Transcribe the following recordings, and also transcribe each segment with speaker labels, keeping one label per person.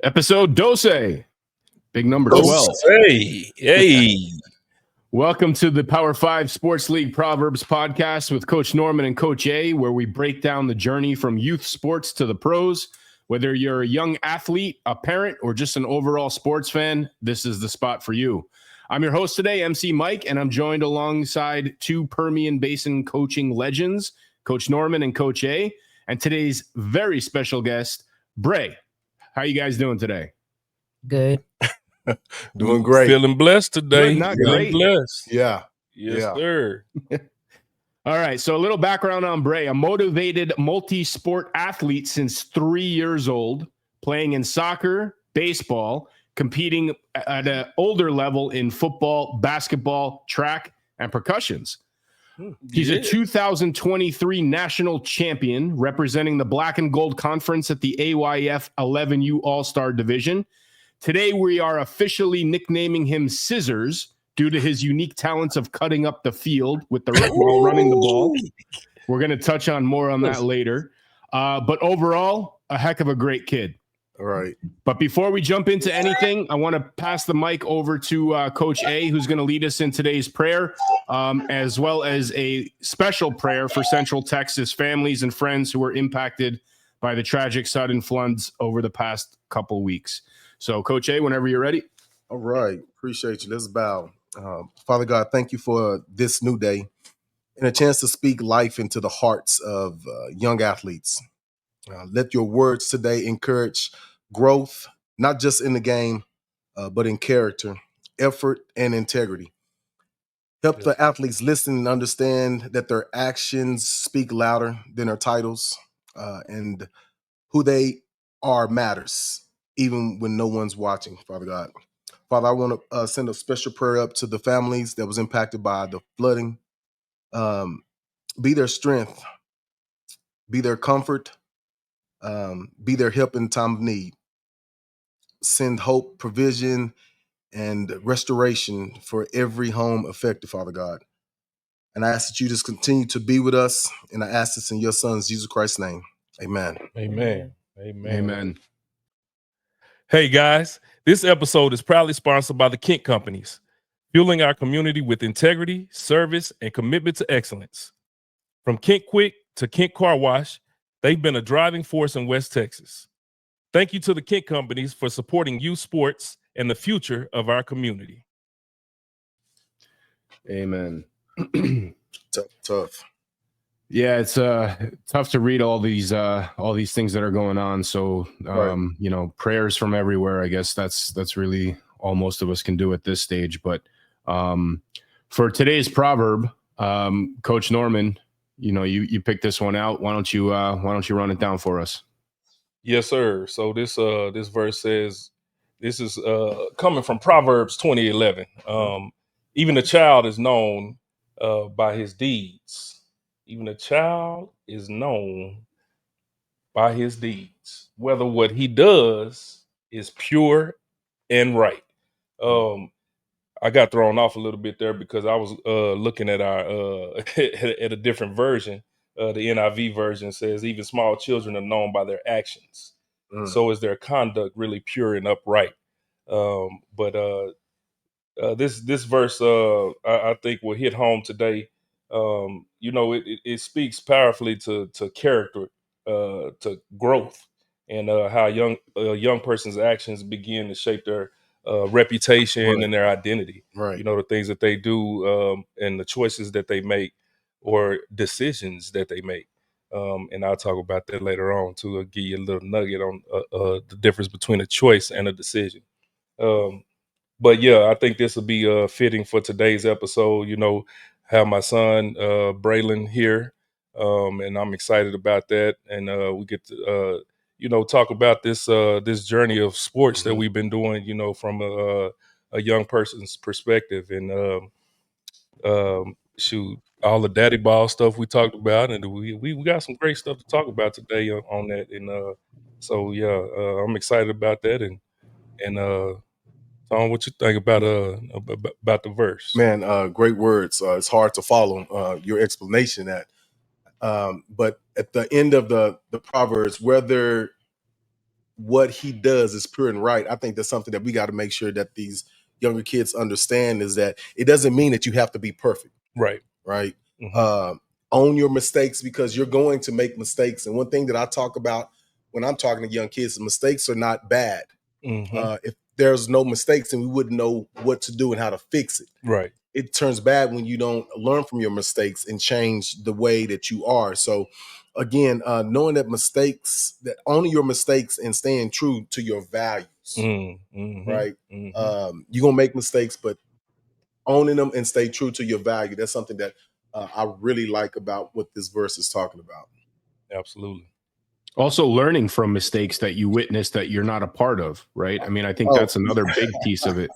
Speaker 1: Episode Dose, big number 12.
Speaker 2: Hey.
Speaker 1: Welcome to the Pow5r Sports League Proverbs podcast with Coach Norman and Coach A, where we break down the journey from youth sports to the pros. Whether you're a young athlete, a parent, or just an overall sports fan, this is the spot for you. I'm your host today, MC Mike, and I'm joined alongside two Permian Basin coaching legends, Coach Norman and Coach A, and today's very special guest, Bray. How you guys doing today?
Speaker 3: Good.
Speaker 4: Doing great.
Speaker 2: Feeling blessed today.
Speaker 1: Good, not
Speaker 2: Feeling
Speaker 1: great.
Speaker 2: blessed.
Speaker 4: Yeah.
Speaker 2: Yes,
Speaker 4: Yeah.
Speaker 2: sir.
Speaker 1: All right, so a little background on Bray, a motivated multi-sport athlete since 3 years old, playing in soccer, baseball, competing at an older level in football, basketball, track, and percussions. He's a 2023 national champion representing the Black and Gold Conference at the AYF 11U All-Star Division. Today, we are officially nicknaming him Scissors due to his unique talents of cutting up the field with the while running the ball. We're going to touch on more on that later. But overall, a heck of a great kid.
Speaker 4: All right.
Speaker 1: But before we jump into anything, I want to pass the mic over to Coach A, who's going to lead us in today's prayer, as well as a special prayer for Central Texas families and friends who were impacted by the tragic sudden floods over the past couple weeks. So, Coach A, whenever you're ready.
Speaker 4: All right. Appreciate you. Let's bow. Father God, thank you for this new day and a chance to speak life into the hearts of young athletes. Let your words today encourage growth, not just in the game, but in character, effort, and integrity. Help the athletes listen and understand that their actions speak louder than their titles, and who they are matters, even when no one's watching, Father God. Father, I want to send a special prayer up to the families that was impacted by the flooding. Be their strength, be their comfort, be their help in time of need. Send hope, provision, and restoration for every home affected, Father God. And I ask that you just continue to be with us, and I ask this in your Son's Jesus Christ's name. Amen.
Speaker 2: Amen.
Speaker 1: Amen.
Speaker 2: Hey, guys, this episode is proudly sponsored by the Kent Companies, fueling our community with integrity, service, and commitment to excellence. From Kent Quick to Kent Car Wash, they've been a driving force in West Texas. Thank you to the Kent Companies for supporting youth sports and the future of our community.
Speaker 1: Amen.
Speaker 4: Tough.
Speaker 1: Yeah, it's tough to read all these things that are going on. So,
Speaker 4: Right.
Speaker 1: Prayers from everywhere. I guess that's really all most of us can do at this stage. But for today's proverb, Coach Norman, you picked this one out. Why don't you run it down for us?
Speaker 2: Yes, sir. So this verse says, this is coming from Proverbs 20:11. Even a child is known by his deeds. Even a child is known by his deeds, whether what he does is pure and right. I got thrown off a little bit there because I was looking at our at a different version. The NIV version says even small children are known by their actions. So is their conduct really pure and upright? But this verse I think will hit home today. It speaks powerfully to character, to growth, and how a young person's actions begin to shape their reputation and their identity.
Speaker 4: Right.
Speaker 2: The things that they do and the choices that they make or decisions that they make. And I'll talk about that later on too. I'll give you a little nugget on the difference between a choice and a decision. But yeah, I think this will be fitting for today's episode. Have my son Braylen here, and I'm excited about that. And we get to talk about this journey of sports that we've been doing. From a young person's perspective, and shoot, all the daddy ball stuff we talked about, and we got some great stuff to talk about today on that. And so yeah, I'm excited about that. And Tom, what you think about the verse?
Speaker 4: Man, great words. It's hard to follow your explanation that. But at the end of the Proverbs, whether what he does is pure and right. I think that's something that we got to make sure that these younger kids understand, is that it doesn't mean that you have to be perfect.
Speaker 2: Right.
Speaker 4: Right. Own your mistakes, because you're going to make mistakes. And one thing that I talk about when I'm talking to young kids, mistakes are not bad. If there's no mistakes, then we wouldn't know what to do and how to fix it.
Speaker 2: Right.
Speaker 4: It turns bad when you don't learn from your mistakes and change the way that you are. So again, knowing that owning your mistakes and staying true to your values, right? You're gonna make mistakes, but owning them and stay true to your value. That's something that I really like about what this verse is talking about.
Speaker 2: Absolutely.
Speaker 1: Also learning from mistakes that you witnessed that you're not a part of, right? I mean, I think that's another big piece of it.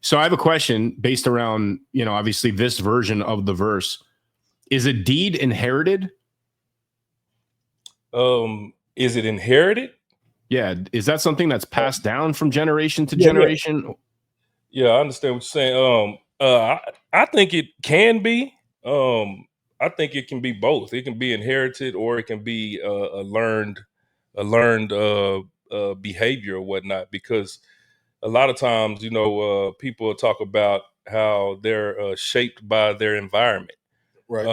Speaker 1: So I have a question based around, obviously this version of the verse. Is a deed inherited?
Speaker 2: Is it inherited?
Speaker 1: Yeah. Is that something that's passed down from generation to generation?
Speaker 2: Yeah, I understand what you're saying. I think it can be. I think it can be both. It can be inherited, or it can be a learned behavior or whatnot. Because a lot of times, people talk about how they're shaped by their environment,
Speaker 4: Right.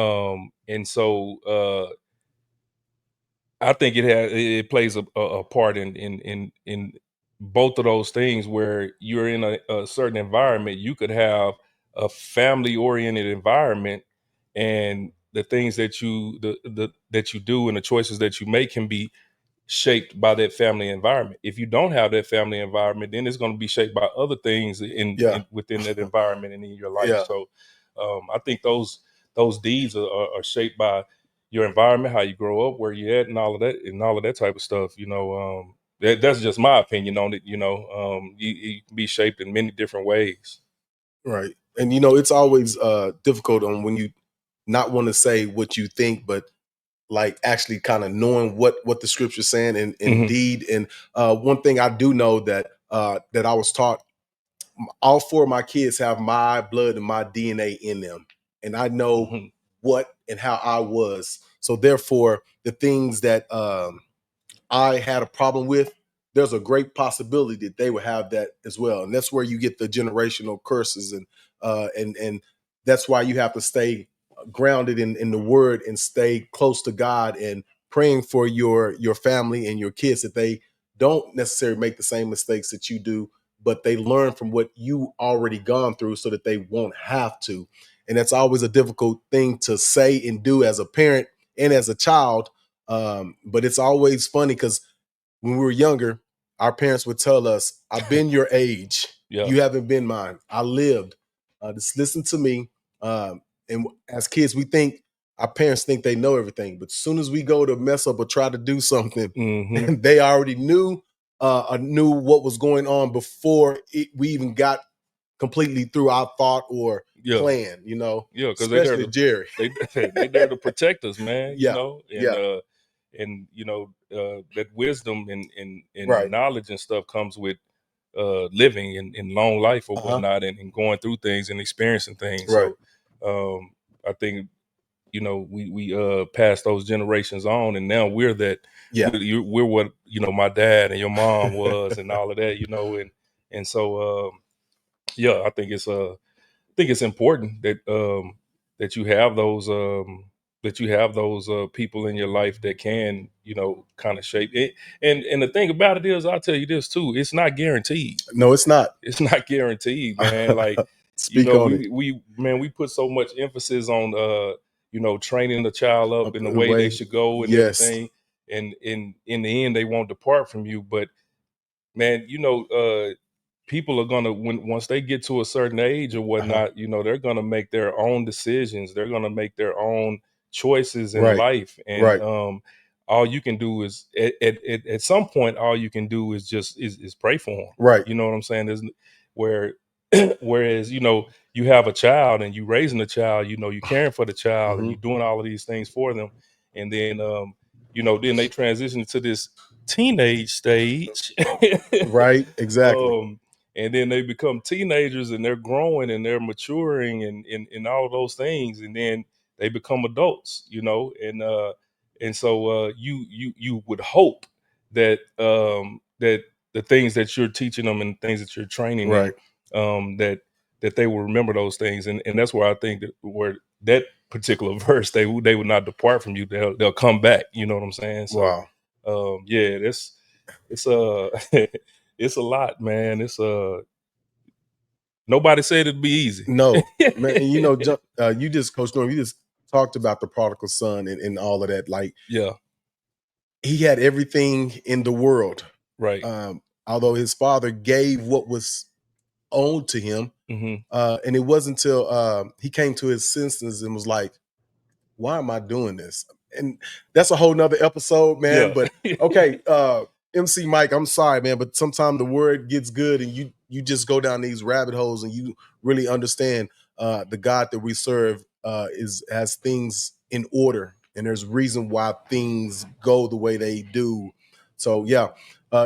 Speaker 2: and so I think it plays a part in both of those things. Where you're in a certain environment, you could have a family oriented environment, and the things that that you do and the choices that you make can be shaped by that family environment. If you don't have that family environment, then it's going to be shaped by other things within that environment and in your life.
Speaker 4: Yeah.
Speaker 2: So I think those deeds are shaped by your environment, how you grow up, where you're at, and all of that type of stuff. That's just my opinion on it. You can be shaped in many different ways.
Speaker 4: Right. And it's always difficult on when you not want to say what you think, but like actually kind of knowing what the scripture's saying, and indeed. And one thing I do know that that I was taught, all four of my kids have my blood and my DNA in them, and I know what and how I was. So therefore, the things that I had a problem with, there's a great possibility that they would have that as well. And that's where you get the generational curses, and that's why you have to stay grounded in the word and stay close to God and praying for your family and your kids, that they don't necessarily make the same mistakes that you do, but they learn from what you already gone through so that they won't have to. And that's always a difficult thing to say and do as a parent and as a child. But it's always funny because when we were younger, our parents would tell us, I've been your age.
Speaker 2: Yeah.
Speaker 4: You haven't been mine. I lived. Just listen to me. And as kids, our parents think they know everything. But as soon as we go to mess up or try to do something, they already knew what was going on before we even got completely through our thought or plan,
Speaker 2: Yeah, because
Speaker 4: especially Jerry.
Speaker 2: they there to protect us, man. And that wisdom and
Speaker 4: Right.
Speaker 2: knowledge and stuff comes with living in long life or whatnot, and going through things and experiencing things.
Speaker 4: Right.
Speaker 2: So I think we pass those generations on, and now we're that.
Speaker 4: Yeah.
Speaker 2: We're what my dad and your mom was, and all of that. And so I think it's important that you have those people in your life that can kind of shape it. And the thing about it is, I'll tell you this too, it's not guaranteed.
Speaker 4: No, it's not.
Speaker 2: It's not guaranteed, man. Like
Speaker 4: Speak on it.
Speaker 2: we put so much emphasis on training the child up in the way they should go and everything, and in the end they won't depart from you. But man, people are gonna, once they get to a certain age or whatnot, they're gonna make their own decisions. They're gonna make their own choices in life, and all you can do is at some point, all you can do is just is pray for them.
Speaker 4: Right.
Speaker 2: You know what I'm saying? Whereas you have a child and you raising a child, you caring for the child and you're doing all of these things for them, and then then they transition to this teenage stage.
Speaker 4: Right. Exactly.
Speaker 2: And then they become teenagers and they're growing and they're maturing and all of those things, and then they become adults, and so you would hope that that the things that you're teaching them and things that you're training
Speaker 4: Right.
Speaker 2: them, that they will remember those things, and that's where I think that where that particular verse they will not depart from you. They'll come back. You know what I'm saying? So
Speaker 4: Wow.
Speaker 2: yeah, it's it's a lot, man. It's nobody said it'd be easy.
Speaker 4: No, man. And you just, Coach Norm, you just talked about the prodigal son and all of that. Like,
Speaker 2: Yeah,
Speaker 4: he had everything in the world.
Speaker 2: right.
Speaker 4: Although his father gave what was owed to him.
Speaker 2: Hmm.
Speaker 4: And it wasn't until he came to his senses and was like, why am I doing this? And that's a whole nother episode, man.
Speaker 2: Yeah.
Speaker 4: But okay, MC Mike, I'm sorry, man, but sometimes the word gets good and you just go down these rabbit holes and you really understand the God that we serve has things in order, and there's reason why things go the way they do. So yeah,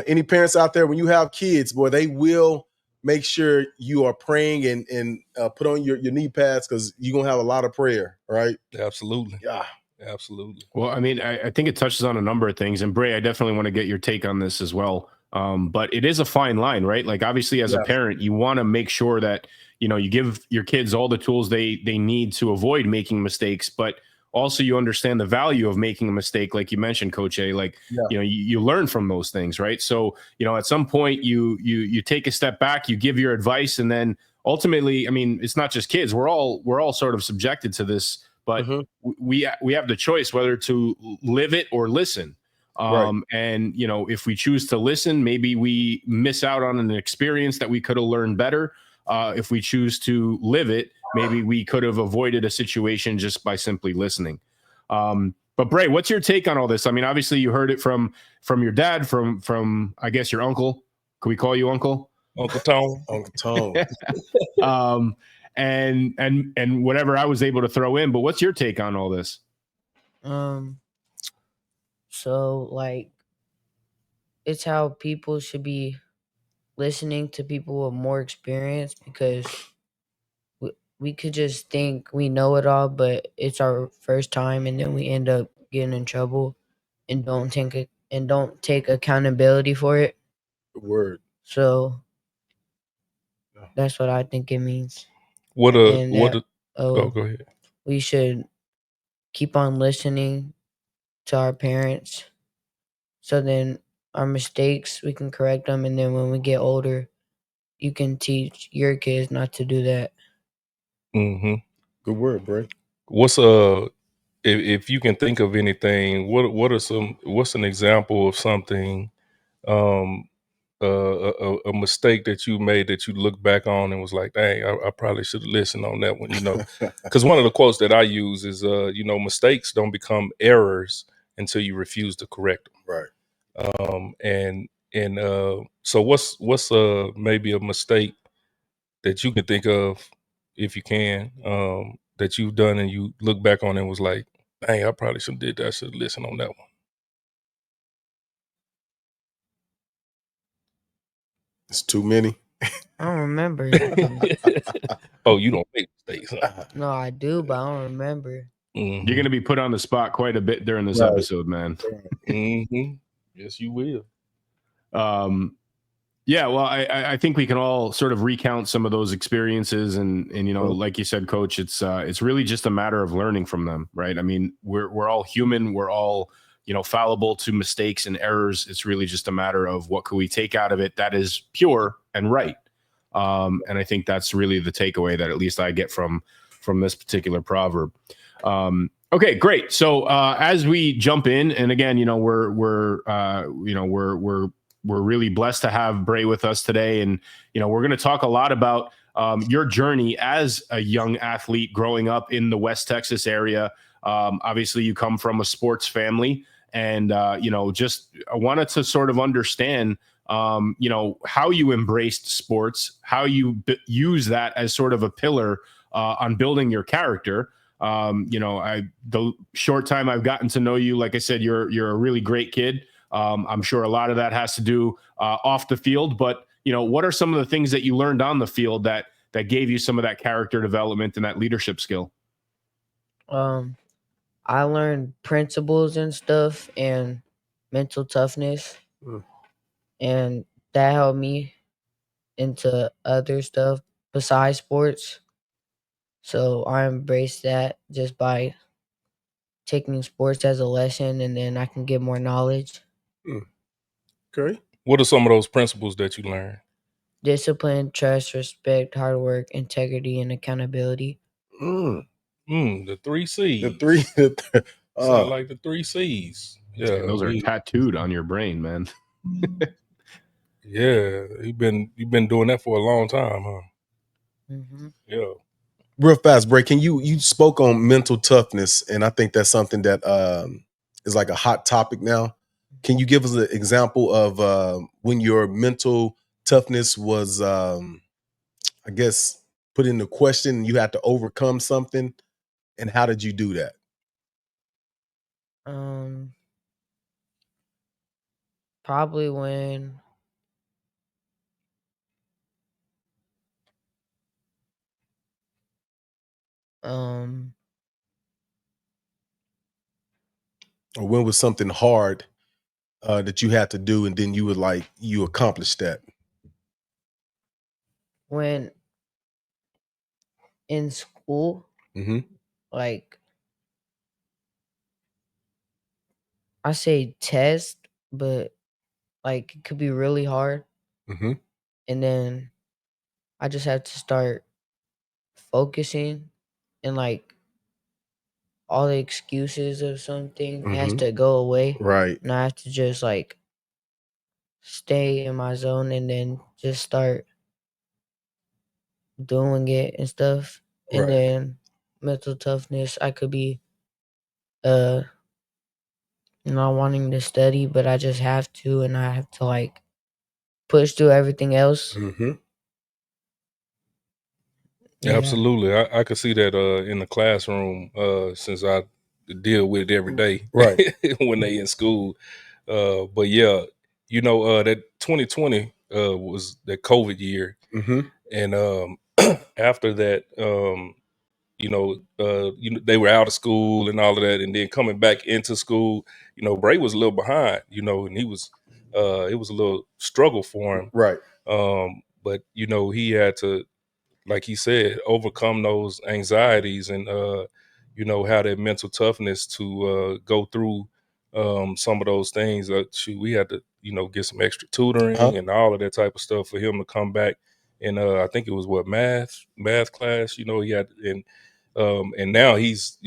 Speaker 4: any parents out there, when you have kids, boy, they will make sure you are praying and put on your knee pads, because you're gonna have a lot of prayer, right?
Speaker 2: Absolutely.
Speaker 4: Yeah.
Speaker 2: Absolutely.
Speaker 1: Well, I mean, I think it touches on a number of things. And Bray, I definitely want to get your take on this as well. But it is a fine line, right? Like, obviously, as a parent, you want to make sure that, you give your kids all the tools they need to avoid making mistakes, but also you understand the value of making a mistake. Like you mentioned, Coach A, like, you learn from those things, right? So, at some point you take a step back, you give your advice, and then ultimately, I mean, it's not just kids. We're all sort of subjected to this, but we have the choice whether to live it or listen. And if we choose to listen, maybe we miss out on an experience that we could have learned better. If we choose to live it, maybe we could have avoided a situation just by simply listening. But Bray, what's your take on all this? I mean, obviously you heard it from your dad, from I guess your uncle. Can we call you Uncle?
Speaker 2: Uncle Tone.
Speaker 4: Uncle Tone.
Speaker 1: And whatever I was able to throw in. But what's your take on all this?
Speaker 3: So, like, it's how people should be listening to people with more experience, because we could just think we know it all, but it's our first time, and then we end up getting in trouble and don't take accountability for it.
Speaker 4: Word.
Speaker 3: So that's what I think it means.
Speaker 2: Oh, go ahead.
Speaker 3: We should keep on listening to our parents, so then our mistakes, we can correct them, and then when we get older, you can teach your kids not to do that.
Speaker 2: Mm-hmm.
Speaker 4: Good word, Bray.
Speaker 2: What's if you can think of anything, what's an example of something, a mistake that you made that you look back on and was like, dang, I probably should have listened on that one, because one of the quotes that I use is, mistakes don't become errors until you refuse to correct them.
Speaker 4: Right.
Speaker 2: So what's maybe a mistake that you can think of, if you can, that you've done and you look back on and was like, dang, I probably should have did that. I should listen on that one.
Speaker 4: It's too many.
Speaker 3: I don't remember.
Speaker 2: Oh, you don't make mistakes, huh?
Speaker 3: No, I do, but I don't remember.
Speaker 2: Mm-hmm.
Speaker 1: You're going to be put on the spot quite a bit during this episode, man.
Speaker 2: Mm-hmm. Yes, you will.
Speaker 1: Yeah, well, I think we can all sort of recount some of those experiences, and like you said, Coach, it's really just a matter of learning from them, right? I mean, we're all human, we're all fallible to mistakes and errors. It's really just a matter of what can we take out of it that is pure and right. And I think that's really the takeaway that at least I get from this particular proverb. Okay, great. So as we jump in, and again, we're really blessed to have Bray with us today. And, we're going to talk a lot about your journey as a young athlete growing up in the West Texas area. Obviously, you come from a sports family, and, just I wanted to sort of understand, how you embraced sports, how you use that as sort of a pillar on building your character. The short time I've gotten to know you, like I said, you're a really great kid. I'm sure a lot of that has to do off the field, but what are some of the things that you learned on the field that gave you some of that character development and that leadership skill?
Speaker 3: I learned principles and stuff, and mental toughness,
Speaker 4: Mm.
Speaker 3: And that helped me into other stuff besides sports. So I embrace that just by taking sports as a lesson, and then I can get more knowledge.
Speaker 4: Okay.
Speaker 2: What are some of those principles that you learned?
Speaker 3: Discipline, trust, respect, hard work, integrity, and accountability.
Speaker 2: The 3 C's.
Speaker 4: The three.
Speaker 2: Sound like the 3 C's. Yeah,
Speaker 1: And those are tattooed on your brain, man.
Speaker 2: Yeah, you've been doing that for a long time, huh?
Speaker 3: Mm-hmm.
Speaker 2: Yeah.
Speaker 4: Real fast, Bray. Can you spoke on mental toughness, and I think that's something that is like a hot topic now. Can you give us an example of when your mental toughness was, I guess, put into question? You had to overcome something, and how did you do that?
Speaker 3: Probably when
Speaker 4: Or when was something hard that you had to do, and then you would like you accomplished that?
Speaker 3: when in school,
Speaker 4: Mm-hmm.
Speaker 3: like I say test, but like it could be really hard.
Speaker 4: Mm-hmm.
Speaker 3: And then I just have to start focusing, and like all the excuses of something has
Speaker 4: Mm-hmm.
Speaker 3: to go away.
Speaker 4: Right.
Speaker 3: And I have to just like stay in my zone and then just start doing it and stuff. And
Speaker 4: Right.
Speaker 3: then mental toughness, I could be uh not wanting to study, but I just have to, and I have to like push through everything else.
Speaker 4: Mm-hmm.
Speaker 3: Yeah.
Speaker 2: Absolutely. I could see that in the classroom since I deal with it every day
Speaker 4: Right.
Speaker 2: when they in school. But yeah, that 2020 was that COVID year.
Speaker 4: Mm-hmm.
Speaker 2: And after that, they were out of school and all of that. And then coming back into school, Bray was a little behind, and he was, it was a little struggle for him.
Speaker 4: Right.
Speaker 2: But, he had to, like he said, overcome those anxieties and have that mental toughness to go through some of those things. We had to get some extra tutoring and all of that type of stuff for him to come back. And I think it was math class. He had and now he's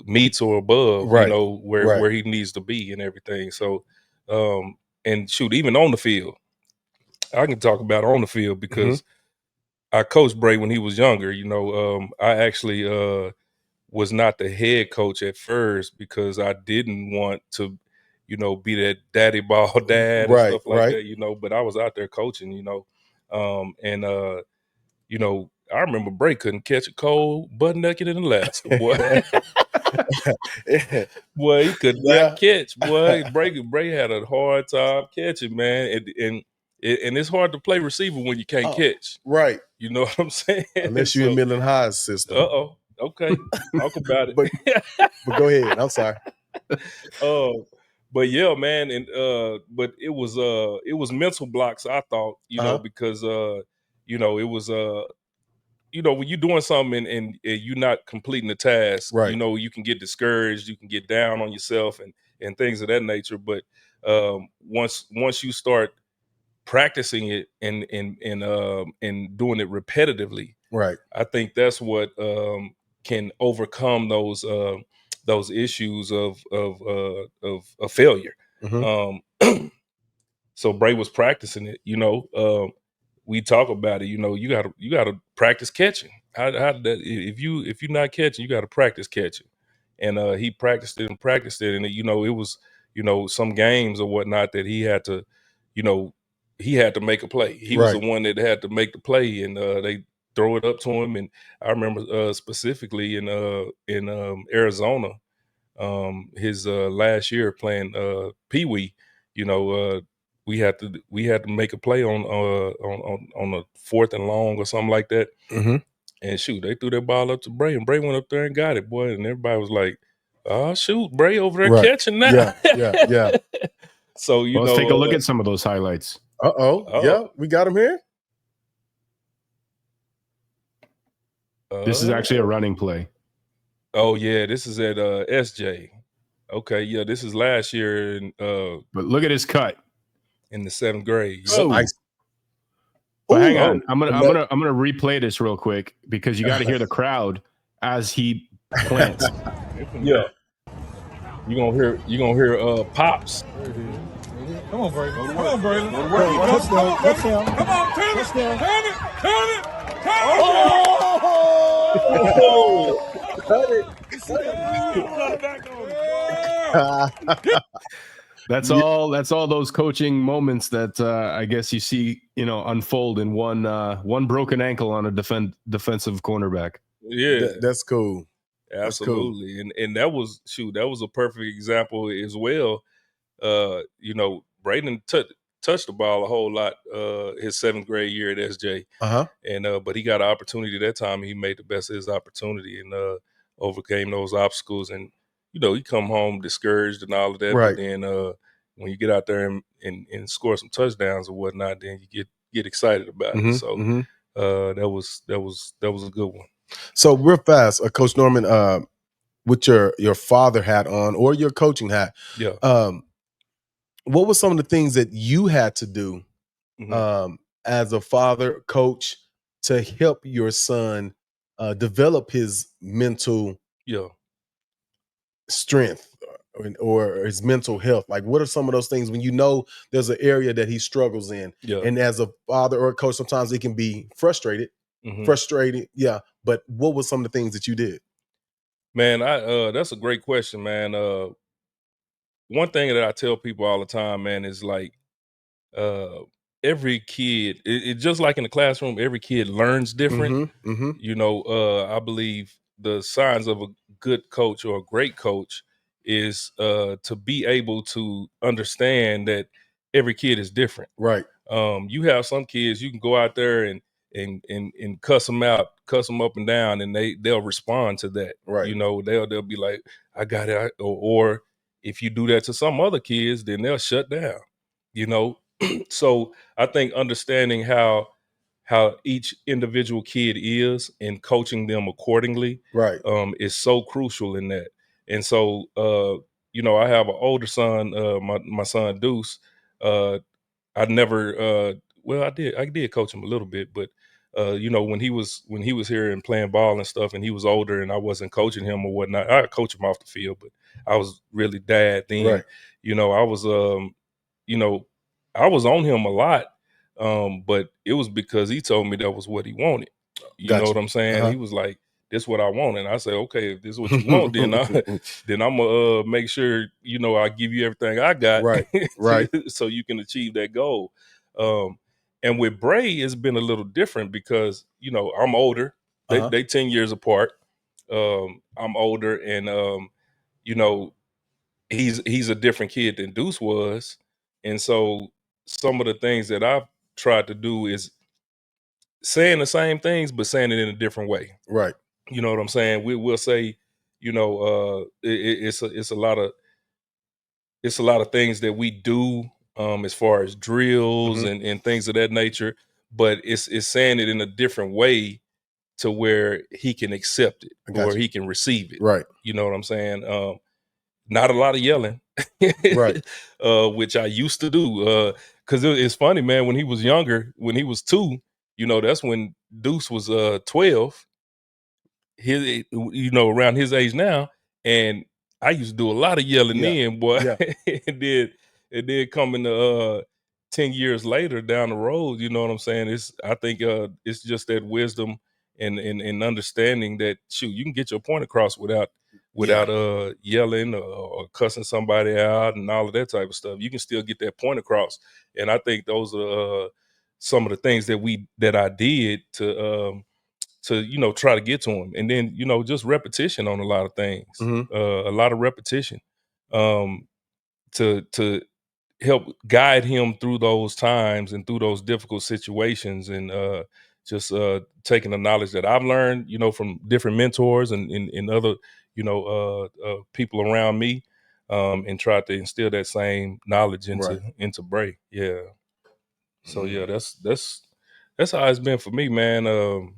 Speaker 2: meets or above
Speaker 4: Right.
Speaker 2: where he needs to be and everything. So and shoot, even on the field, I can talk about on the field because I coached Bray when he was younger. I actually was not the head coach at first because I didn't want to, be that daddy ball dad and
Speaker 4: Right.
Speaker 2: stuff like
Speaker 4: Right.
Speaker 2: that, but I was out there coaching, I remember Bray couldn't catch a cold butt naked in Alaska, boy. Boy, he could not catch, boy. Bray had a hard time catching, man. And it's hard to play receiver when you can't catch.
Speaker 4: Right.
Speaker 2: You know what I'm saying?
Speaker 4: Unless you're in Midland High's system.
Speaker 2: Okay. Talk about it.
Speaker 4: but go ahead. I'm sorry.
Speaker 2: But yeah, man, and but it was mental blocks, I thought, because it was when you're doing something and you're not completing the task,
Speaker 4: Right.
Speaker 2: you can get discouraged, you can get down on yourself and things of that nature. But once you start practicing it and doing it repetitively,
Speaker 4: Right.
Speaker 2: I think that's what can overcome those issues of failure. So Bray was practicing it. We talk about it. You gotta practice catching. How if you're not catching, you got to practice catching. And he practiced it and practiced it, and it was some games or whatnot that he had to make a play. He was the one that had to make the play, and they throw it up to him. And I remember specifically in Arizona, his last year playing Pee Wee. We had to make a play on a 4th and long or something like that. And shoot, they threw that ball up to Bray, and Bray went up there and got it, boy. And everybody was like, "Oh shoot, Bray over there catching now."
Speaker 4: Yeah.
Speaker 2: So
Speaker 1: Well, let's take a look at some of those highlights.
Speaker 4: Yeah, we got him here.
Speaker 1: This is actually a running play.
Speaker 2: Oh yeah, this is at SJ. Okay, yeah, this is last year
Speaker 1: but look at his cut
Speaker 2: in the 7th grade.
Speaker 4: So nice.
Speaker 1: But hang on, I'm gonna replay this real quick because you got to hear the crowd as he plants.
Speaker 2: Yeah, you gonna hear Pops.
Speaker 5: Come on, Braylen. Come on, Braylen. Come on, Braylen. Come on, turn it. Turn it.
Speaker 1: That's all those coaching moments that I guess you see, unfold in one broken ankle on a defensive cornerback.
Speaker 2: Yeah,
Speaker 4: that's cool.
Speaker 2: Absolutely. Cool. And that was a perfect example as well. Braylen touched the ball a whole lot his 7th grade year at SJ. And but he got an opportunity that time. He made the best of his opportunity and overcame those obstacles. And he come home discouraged and all of that.
Speaker 4: Right.
Speaker 2: But then when you get out there and score some touchdowns or whatnot, then you get excited about it. So that was a good one.
Speaker 4: So real fast, Coach Norman, with your father hat on or your coaching hat, what were some of the things that you had to do as a father, coach, to help your son develop his mental strength or his mental health? Like, what are some of those things when there's an area that he struggles in? And as a father or a coach, sometimes it can be frustrated. But what were some of the things that you did?
Speaker 2: Man, that's a great question, man. One thing that I tell people all the time, man, is like every kid, it just like in the classroom, every kid learns different. I believe the signs of a good coach or a great coach is to be able to understand that every kid is different.
Speaker 4: Right.
Speaker 2: You have some kids, you can go out there and cuss them out, cuss them up and down, and they'll respond to that.
Speaker 4: Right.
Speaker 2: They'll be like, I got it. Or if you do that to some other kids, then they'll shut down. So I think understanding how each individual kid is and coaching them accordingly,
Speaker 4: right,
Speaker 2: is so crucial in that. And so, I have an older son, my son Deuce. I never, I did coach him a little bit, but when he was here and playing ball and stuff, and he was older, and I wasn't coaching him or whatnot. I coach him off the field, but I was really dad then.
Speaker 4: Right.
Speaker 2: I was on him a lot, but it was because he told me that was what he wanted. You know what I'm saying? He was like, "This is what I want," and I said, "Okay, if this is what you want, then I'm gonna make sure I give you everything I got,
Speaker 4: right,
Speaker 2: so you can achieve that goal." And with Bray, it's been a little different because I'm older. They 10 years apart. I'm older, and he's a different kid than Deuce was, and so some of the things that I've tried to do is saying the same things but saying it in a different way.
Speaker 4: Right.
Speaker 2: You know what I'm saying? We'll say, it's a lot of things that we do as far as drills and things of that nature, but it's saying it in a different way to where he can accept it or he can receive it.
Speaker 4: Right.
Speaker 2: You know what I'm saying? Not a lot of yelling,
Speaker 4: right?
Speaker 2: Which I used to do. Because it's funny, man. When he was younger, when he was 2, that's when Deuce was 12. Around his age now, and I used to do a lot of yelling then, boy. and then coming to 10 years later down the road, you know what I'm saying? I think it's just that wisdom and understanding that you can get your point across without yelling or cussing somebody out and all of that type of stuff. You can still get that point across. And I think those are some of the things that I did to try to get to him. And then just repetition on a lot of things, a lot of repetition to help guide him through those times and through those difficult situations, and just taking the knowledge that I've learned from different mentors and other people around me, and tried to instill that same knowledge
Speaker 4: Right.
Speaker 2: into Bray. Yeah. So yeah, that's how it's been for me, man. And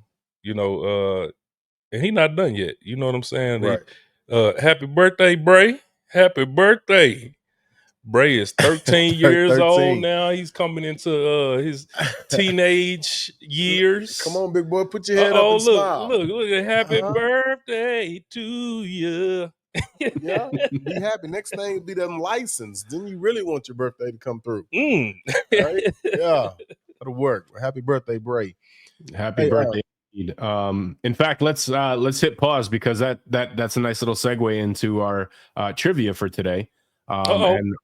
Speaker 2: he not done yet. You know what I'm saying?
Speaker 4: Right.
Speaker 2: Happy birthday, Bray. Happy birthday. Bray is 13 years old
Speaker 4: 13.
Speaker 2: now. He's coming into his teenage years.
Speaker 4: Come on, big boy, put your head up and smile.
Speaker 2: Look at happy
Speaker 4: Uh-huh.
Speaker 2: birthday to you.
Speaker 4: Yeah, be happy. Next thing will be them license. Then you really want your birthday to come through.
Speaker 2: Mm.
Speaker 4: Right? Yeah, that'll work. Happy birthday, Bray.
Speaker 1: Happy birthday. In fact, let's hit pause because that's a nice little segue into our trivia for today. And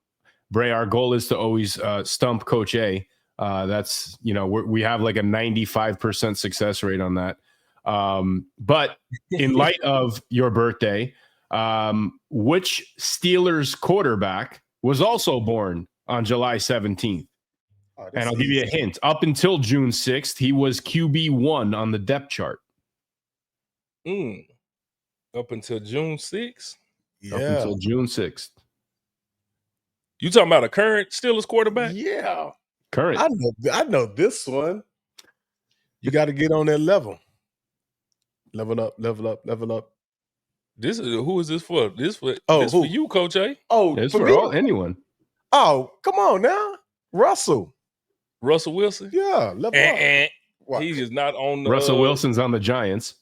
Speaker 1: Bray, our goal is to always stump Coach A. That's, we have like a 95% success rate on that. But in light of your birthday, which Steelers quarterback was also born on July 17th? And I'll give you a hint. Up until June 6th, he was QB1 on the depth chart.
Speaker 2: Up until June 6th?
Speaker 4: Yeah.
Speaker 1: Up until June 6th.
Speaker 2: You talking about a current Steelers quarterback?
Speaker 4: Yeah.
Speaker 1: Current.
Speaker 4: I know this one. You got to get on that level. Level up, level up, level up.
Speaker 2: Who is this for? This for you, Coach A.
Speaker 4: Oh,
Speaker 1: it's for anyone.
Speaker 4: Oh, come on now. Russell
Speaker 2: Wilson?
Speaker 4: Yeah, level up.
Speaker 2: He's just not on the
Speaker 1: Russell Wilson's on the Giants.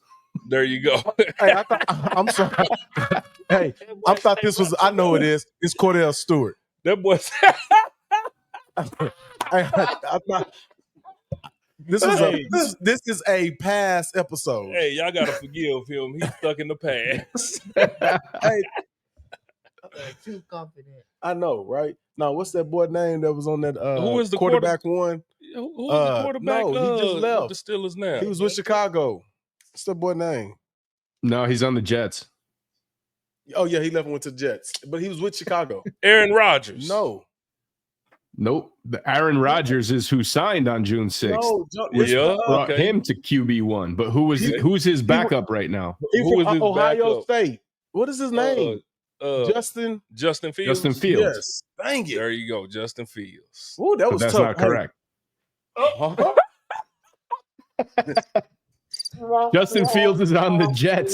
Speaker 2: There you go.
Speaker 4: Hey, I'm sorry. Hey, I thought this was, I know it is. It's Cordell Stewart.
Speaker 2: That boy.
Speaker 4: I thought this is a past episode.
Speaker 2: Hey, y'all gotta forgive him. He's stuck in the past.
Speaker 4: Hey,
Speaker 3: too confident.
Speaker 4: I know, right? Now, what's that boy name that was on that
Speaker 2: who is the
Speaker 4: quarterback one?
Speaker 2: Who is the quarterback?
Speaker 4: No, he just left.
Speaker 2: The Steelers now.
Speaker 4: He was with Chicago. What's that boy name?
Speaker 1: No, he's on the Jets.
Speaker 4: Oh, yeah, he left and went to Jets. But he was with Chicago.
Speaker 2: Aaron Rodgers.
Speaker 4: No.
Speaker 1: Nope. The Aaron Rodgers is who signed on June 6th.
Speaker 4: No,
Speaker 1: brought him to QB1. But who's his backup right now?
Speaker 4: Who is his Ohio State. What is his name?
Speaker 2: Justin Fields.
Speaker 1: Justin Fields.
Speaker 4: Yes. Dang it.
Speaker 2: There you go, Justin Fields.
Speaker 4: Ooh, that was
Speaker 1: that's
Speaker 4: tough.
Speaker 1: not correct. Justin Fields is on the Jets.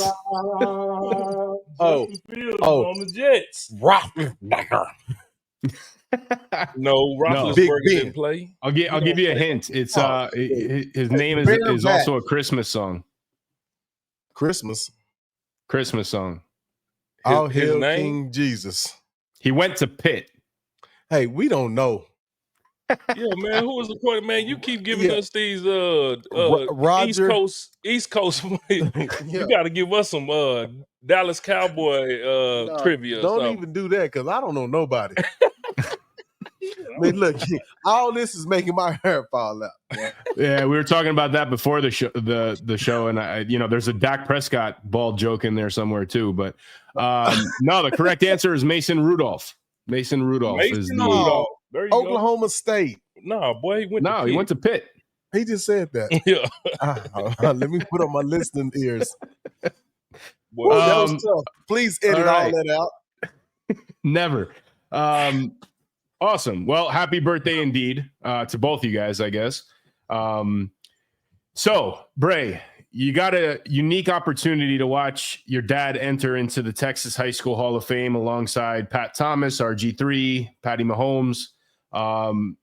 Speaker 2: Justin Fields on the Jets.
Speaker 4: Roethlisberger.
Speaker 2: No, Roethlisberger didn't play.
Speaker 1: I'll give you a hint. It's his name is also a Christmas song.
Speaker 4: Christmas
Speaker 1: song.
Speaker 4: All
Speaker 2: his
Speaker 4: hail
Speaker 2: name?
Speaker 4: King Jesus.
Speaker 1: He went to Pitt.
Speaker 4: Hey, we don't know.
Speaker 2: Yeah, man. Who was the quarterback? Man, you keep giving us these
Speaker 4: Roger.
Speaker 2: East Coast. You got to give us some Dallas Cowboy trivia.
Speaker 4: Don't even do that because I don't know nobody. I mean, look, all this is making my hair fall out.
Speaker 1: Yeah, we were talking about that before the show. The show, and there's a Dak Prescott bald joke in there somewhere too. But no, the correct answer is Mason Rudolph. Mason Rudolph is
Speaker 2: Rudolph. There you
Speaker 4: Oklahoma
Speaker 2: go.
Speaker 4: State.
Speaker 2: No, boy, he went to Pitt.
Speaker 4: He just said that.
Speaker 2: Yeah.
Speaker 4: Let me put on my listening ears. Boy, that was tough. Please edit all that out.
Speaker 1: Never. Awesome. Well, happy birthday indeed to both you guys, I guess. So, Bray, you got a unique opportunity to watch your dad enter into the Texas High School Hall of Fame alongside Pat Thomas, RG3, Patty Mahomes.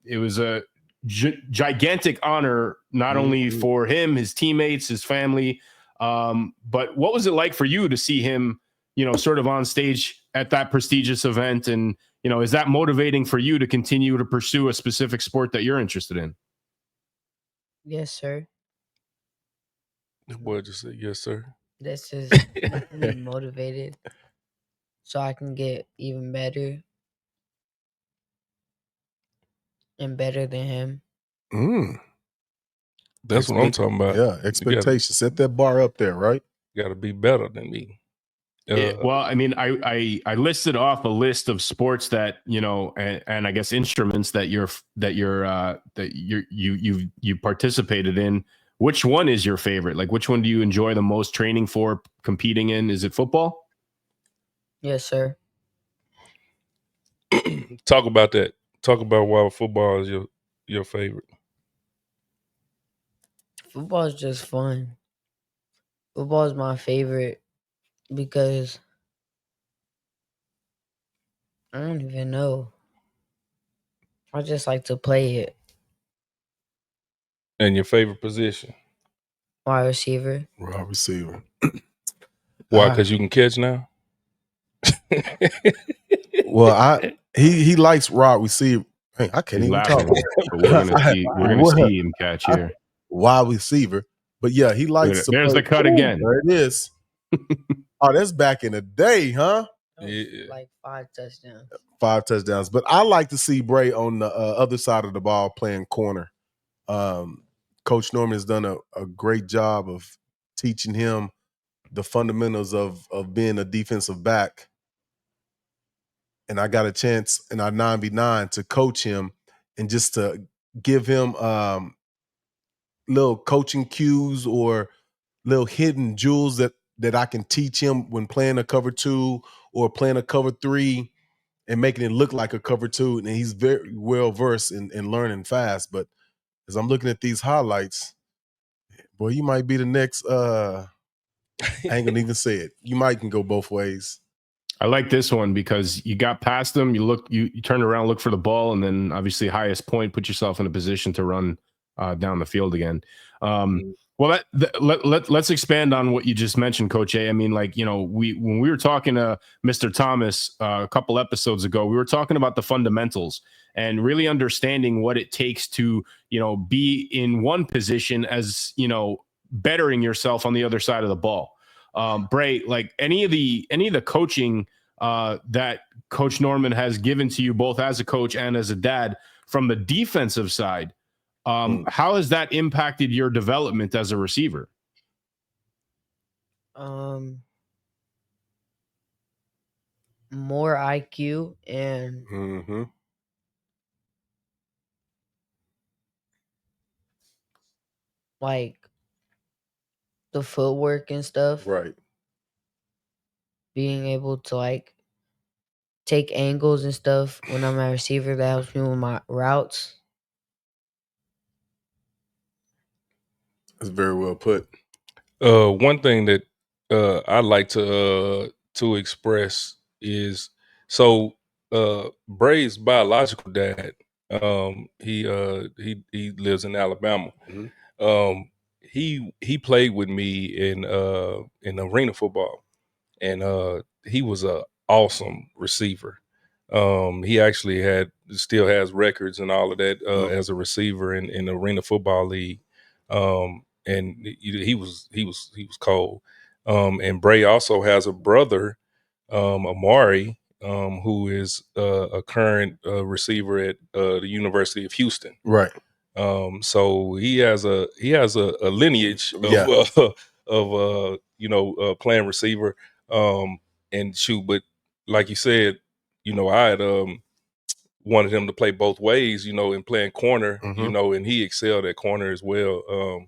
Speaker 1: It was a gigantic honor, not only for him, his teammates, his family, but what was it like for you to see him, sort of on stage at that prestigious event? And, is that motivating for you to continue to pursue a specific sport that you're interested in?
Speaker 3: Yes, sir.
Speaker 2: The boy just said, yes, sir.
Speaker 3: This is me motivated so I can get even better and better than him.
Speaker 2: That's what I'm talking about.
Speaker 4: Yeah, expectations. Set that bar up there, right?
Speaker 2: You got to be better than me.
Speaker 1: Well, I mean, I listed off a list of sports that and I guess instruments that you participated in. Which one is your favorite? Like, which one do you enjoy the most training for, competing in? Is it football?
Speaker 3: Yes, sir.
Speaker 2: Talk about that. Talk about why football is your favorite.
Speaker 3: Football is just fun. Football is my favorite because I don't even know. I just like to play it.
Speaker 2: And your favorite position?
Speaker 3: Wide receiver.
Speaker 4: Wide receiver.
Speaker 2: Why? Because you can catch now.
Speaker 4: Well, he likes wide receiver. Hey, I can't
Speaker 1: He's
Speaker 4: even
Speaker 1: laughing,
Speaker 4: talk.
Speaker 1: but we're gonna see him catch here.
Speaker 4: Wide receiver. But yeah, he likes to
Speaker 1: There's
Speaker 4: play.
Speaker 1: the cut again.
Speaker 4: There it is. Oh, that's back in the day, huh?
Speaker 2: Yeah.
Speaker 3: Like 5 touchdowns.
Speaker 4: 5 touchdowns. But I like to see Bray on the other side of the ball playing corner. Coach Norman has done a great job of teaching him the fundamentals of being a defensive back. And I got a chance in our 9v9 to coach him and just to give him little coaching cues or little hidden jewels that I can teach him when playing a cover 2 or playing a cover 3 and making it look like a cover 2. And he's very well versed in learning fast. But as I'm looking at these highlights, boy, you might be the next I ain't gonna even say it. You might can go both ways.
Speaker 1: I like this one because you got past them, you turn around, look for the ball, and then obviously highest point, put yourself in a position to run down the field again. Well, let's expand on what you just mentioned, Coach A. I mean, like, you know, when we were talking to Mr. Thomas a couple episodes ago, we were talking about the fundamentals and really understanding what it takes to, you know, be in one position as, you know, bettering yourself on the other side of the ball. Bray, like any of the coaching that Coach Norman has given to you both as a coach and as a dad from the defensive side, how has that impacted your development as a receiver?
Speaker 3: More IQ and like the footwork and stuff.
Speaker 4: Right.
Speaker 3: Being able to like take angles and stuff when I'm a receiver, that helps me with my routes.
Speaker 4: That's very well put.
Speaker 2: One thing that I like to express is so Bray's biological dad. He lives in Alabama. He played with me in arena football, and he was a awesome receiver. He actually still has records and all of that as a receiver in the arena football league. And he was cold. And Bray also has a brother, Amari, who is a current receiver at the University of Houston.
Speaker 4: Right.
Speaker 2: So he has a lineage of playing receiver. And shoot, but like you said, you know, I had wanted him to play both ways, you know, in playing corner, you know, and he excelled at corner as well.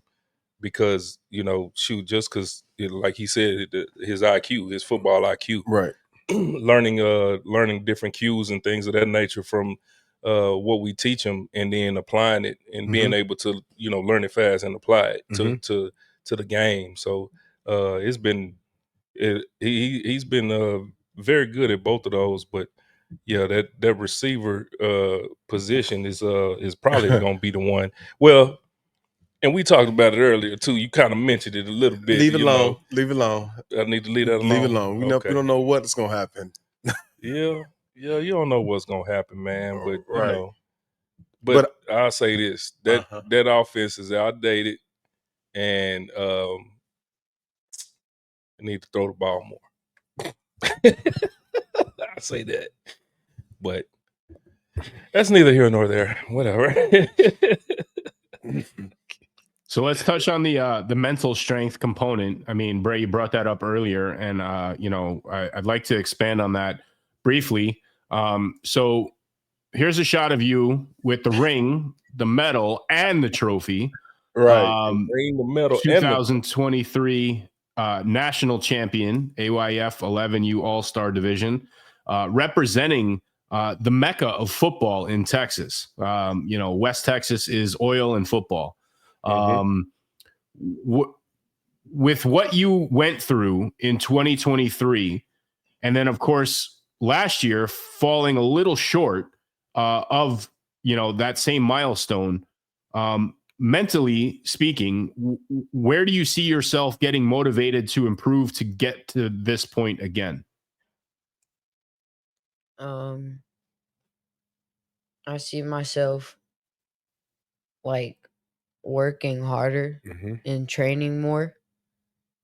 Speaker 2: Because, you know, shoot, just because, like he said, his IQ, his football IQ,
Speaker 4: right,
Speaker 2: learning different cues and things of that nature from what we teach him, and then applying it and being able to, you know, learn it fast and apply it to the game. So he's been very good at both of those, but yeah, that receiver position is probably going to be the one. Well, and we talked about it earlier too. You kind of mentioned it a little bit.
Speaker 4: Leave it alone. Leave it alone.
Speaker 2: I need to leave that alone.
Speaker 4: Leave it alone. We don't know what's going to happen.
Speaker 2: Yeah, you don't know what's going to happen, man. But you know, but I'll say this: that offense is outdated, and I need to throw the ball more. I say that, but that's neither here nor there. Whatever.
Speaker 1: So let's touch on the mental strength component. I mean, Bray, you brought that up earlier, and you know, I'd like to expand on that briefly. So here's a shot of you with the ring, the medal, and the trophy.
Speaker 2: Right, ring, the medal,
Speaker 1: 2023 national champion, AYF 11U All-Star Division, representing the mecca of football in Texas. West Texas is oil and football. With what you went through in 2023, and then of course last year falling a little short of that same milestone, mentally speaking, where do you see yourself getting motivated to improve to get to this point again?
Speaker 3: I see myself like working harder and training more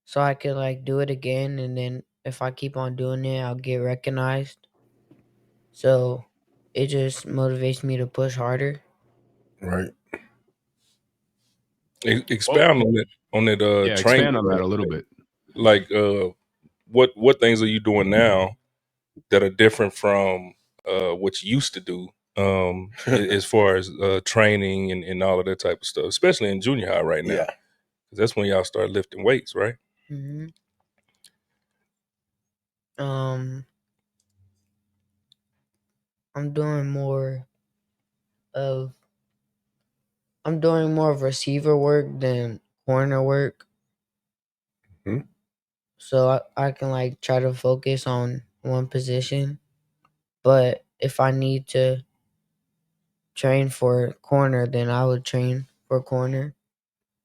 Speaker 3: so I could like do it again, and then if I keep on doing it, I'll get recognized. So it just motivates me to push harder.
Speaker 4: Right.
Speaker 2: Expound on that
Speaker 1: Yeah,
Speaker 2: training.
Speaker 1: expand on that a little bit.
Speaker 2: Like what things are you doing now that are different from what you used to do as far as training and all of that type of stuff, especially in junior high right now?
Speaker 4: Yeah.
Speaker 2: 'Cause that's when y'all start lifting weights, right?
Speaker 3: Mm-hmm. I'm doing more of receiver work than corner work. So I can like try to focus on one position. But if I need to train for corner, then I would train for corner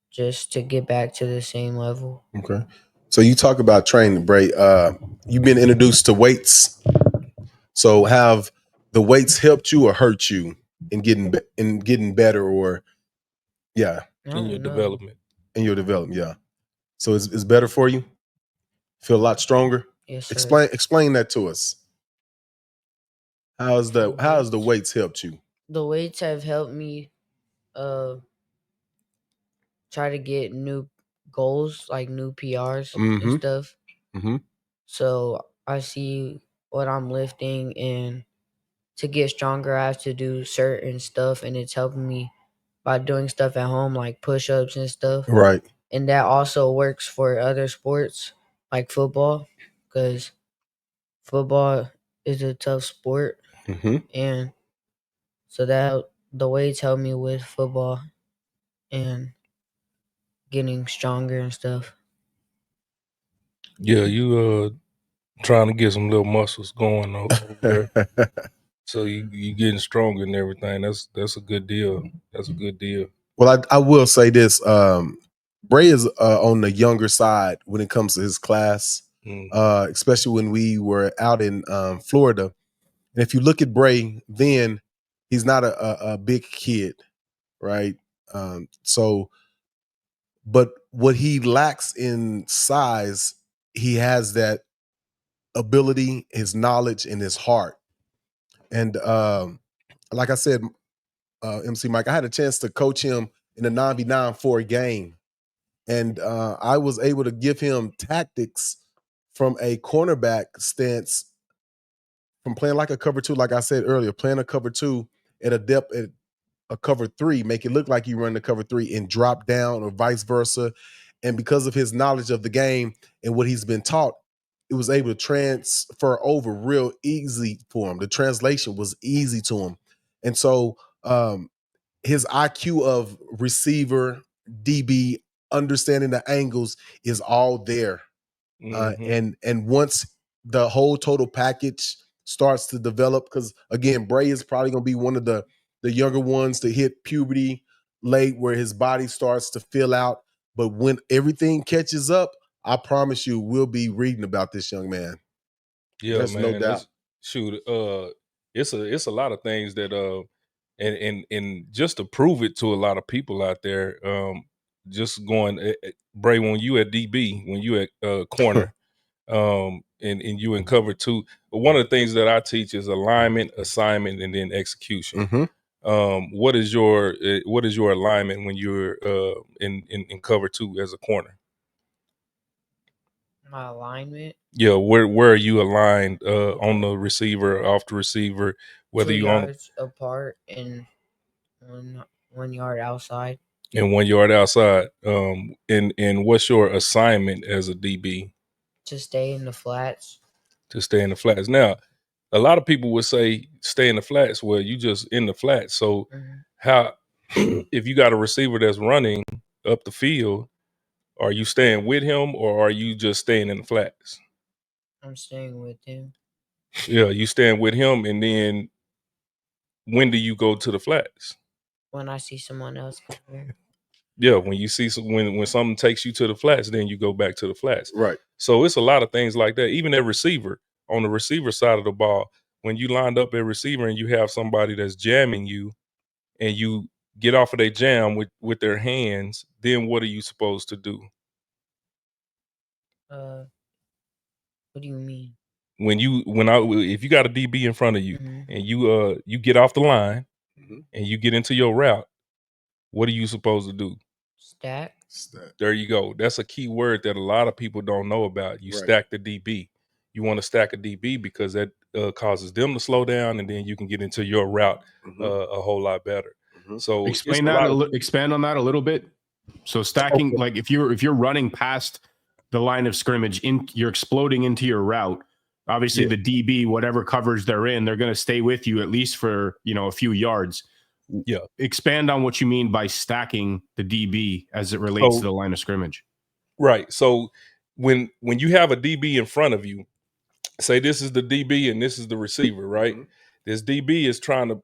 Speaker 3: just to get back to the same level.
Speaker 4: Okay. So you talk about training, Bray. You've been introduced to weights. So have the weights helped you or hurt you in getting better, or
Speaker 3: I
Speaker 2: In
Speaker 3: don't
Speaker 2: your
Speaker 3: know.
Speaker 2: development.
Speaker 4: in your development? Yeah. So it's better for you? Feel a lot stronger?
Speaker 3: Yes, sir.
Speaker 4: Explain that to us. How's the weights helped you?
Speaker 3: The weights have helped me try to get new goals, like new PRs and stuff. So I see what I'm lifting, and to get stronger, I have to do certain stuff, and it's helping me by doing stuff at home, like push-ups and stuff.
Speaker 4: Right.
Speaker 3: And that also works for other sports, like football, because football is a tough sport. And so that the weights help me with football and getting stronger and stuff.
Speaker 2: Yeah, you trying to get some little muscles going over there. So you getting stronger and everything. That's a good deal. That's a good deal.
Speaker 4: Well, I will say this. Bray is on the younger side when it comes to his class, especially when we were out in Florida. And if you look at Bray, then he's not a big kid, right? But what he lacks in size, he has that ability, his knowledge, and his heart. And like I said, MC Mike, I had a chance to coach him in a 9v9 for a game. And I was able to give him tactics from a cornerback stance, from playing like a cover two, like I said earlier, playing a cover two at a depth at a cover three, make it look like you run the cover three and drop down, or vice versa. And because of his knowledge of the game and what he's been taught, it was able to transfer over real easy for him. The translation was easy to him. And so his IQ of receiver, DB, understanding the angles is all there. And once the whole total package starts to develop, because again, Bray is probably going to be one of the younger ones to hit puberty late, where his body starts to fill out. But when everything catches up, I promise you, we'll be reading about this young man.
Speaker 2: Yeah,
Speaker 4: There's no
Speaker 2: man.
Speaker 4: doubt.
Speaker 2: It's a lot of things that and just to prove it to a lot of people out there, just going Bray, when you at DB, when you at corner, and you in cover two. But one of the things that I teach is alignment, assignment, and then execution. What is your alignment when you're in cover two as a corner?
Speaker 3: My alignment?
Speaker 2: Yeah, where are you aligned on the receiver, off the receiver, whether
Speaker 3: 2
Speaker 2: you on
Speaker 3: yards apart and 1 yard outside.
Speaker 2: and 1 yard outside. And what's your assignment as a DB?
Speaker 3: To stay in the flats.
Speaker 2: To stay in the flats. Now, a lot of people would say stay in the flats. Well, you just in the flats. So how if you got a receiver that's running up the field, are you staying with him or are you just staying in the flats?
Speaker 3: I'm staying with him.
Speaker 2: Yeah, you staying with him, and then when do you go to the flats?
Speaker 3: When I see someone else come here.
Speaker 2: Yeah, when you see when something takes you to the flats, then you go back to the flats.
Speaker 4: Right.
Speaker 2: So it's a lot of things like that. Even at receiver, on the receiver side of the ball, when you lined up at receiver and you have somebody that's jamming you, and you get off of their jam with their hands, then what are you supposed to do?
Speaker 3: What do you mean?
Speaker 2: If you got a DB in front of you and you get off the line and you get into your route, what are you supposed to do?
Speaker 3: Stack.
Speaker 2: There you go. That's a key word that a lot of people don't know about. You stack the DB. You want to stack a DB because that causes them to slow down, and then you can get into your route a whole lot better. So
Speaker 1: expand on that a little bit. So stacking, like if you're running past the line of scrimmage, you're exploding into your route. Obviously, the DB, whatever coverage they're in, they're going to stay with you at least for a few yards.
Speaker 2: Yeah.
Speaker 1: Expand on what you mean by stacking the DB as it relates to the line of scrimmage.
Speaker 2: Right. So when you have a DB in front of you, say this is the DB and this is the receiver, right? This DB is trying to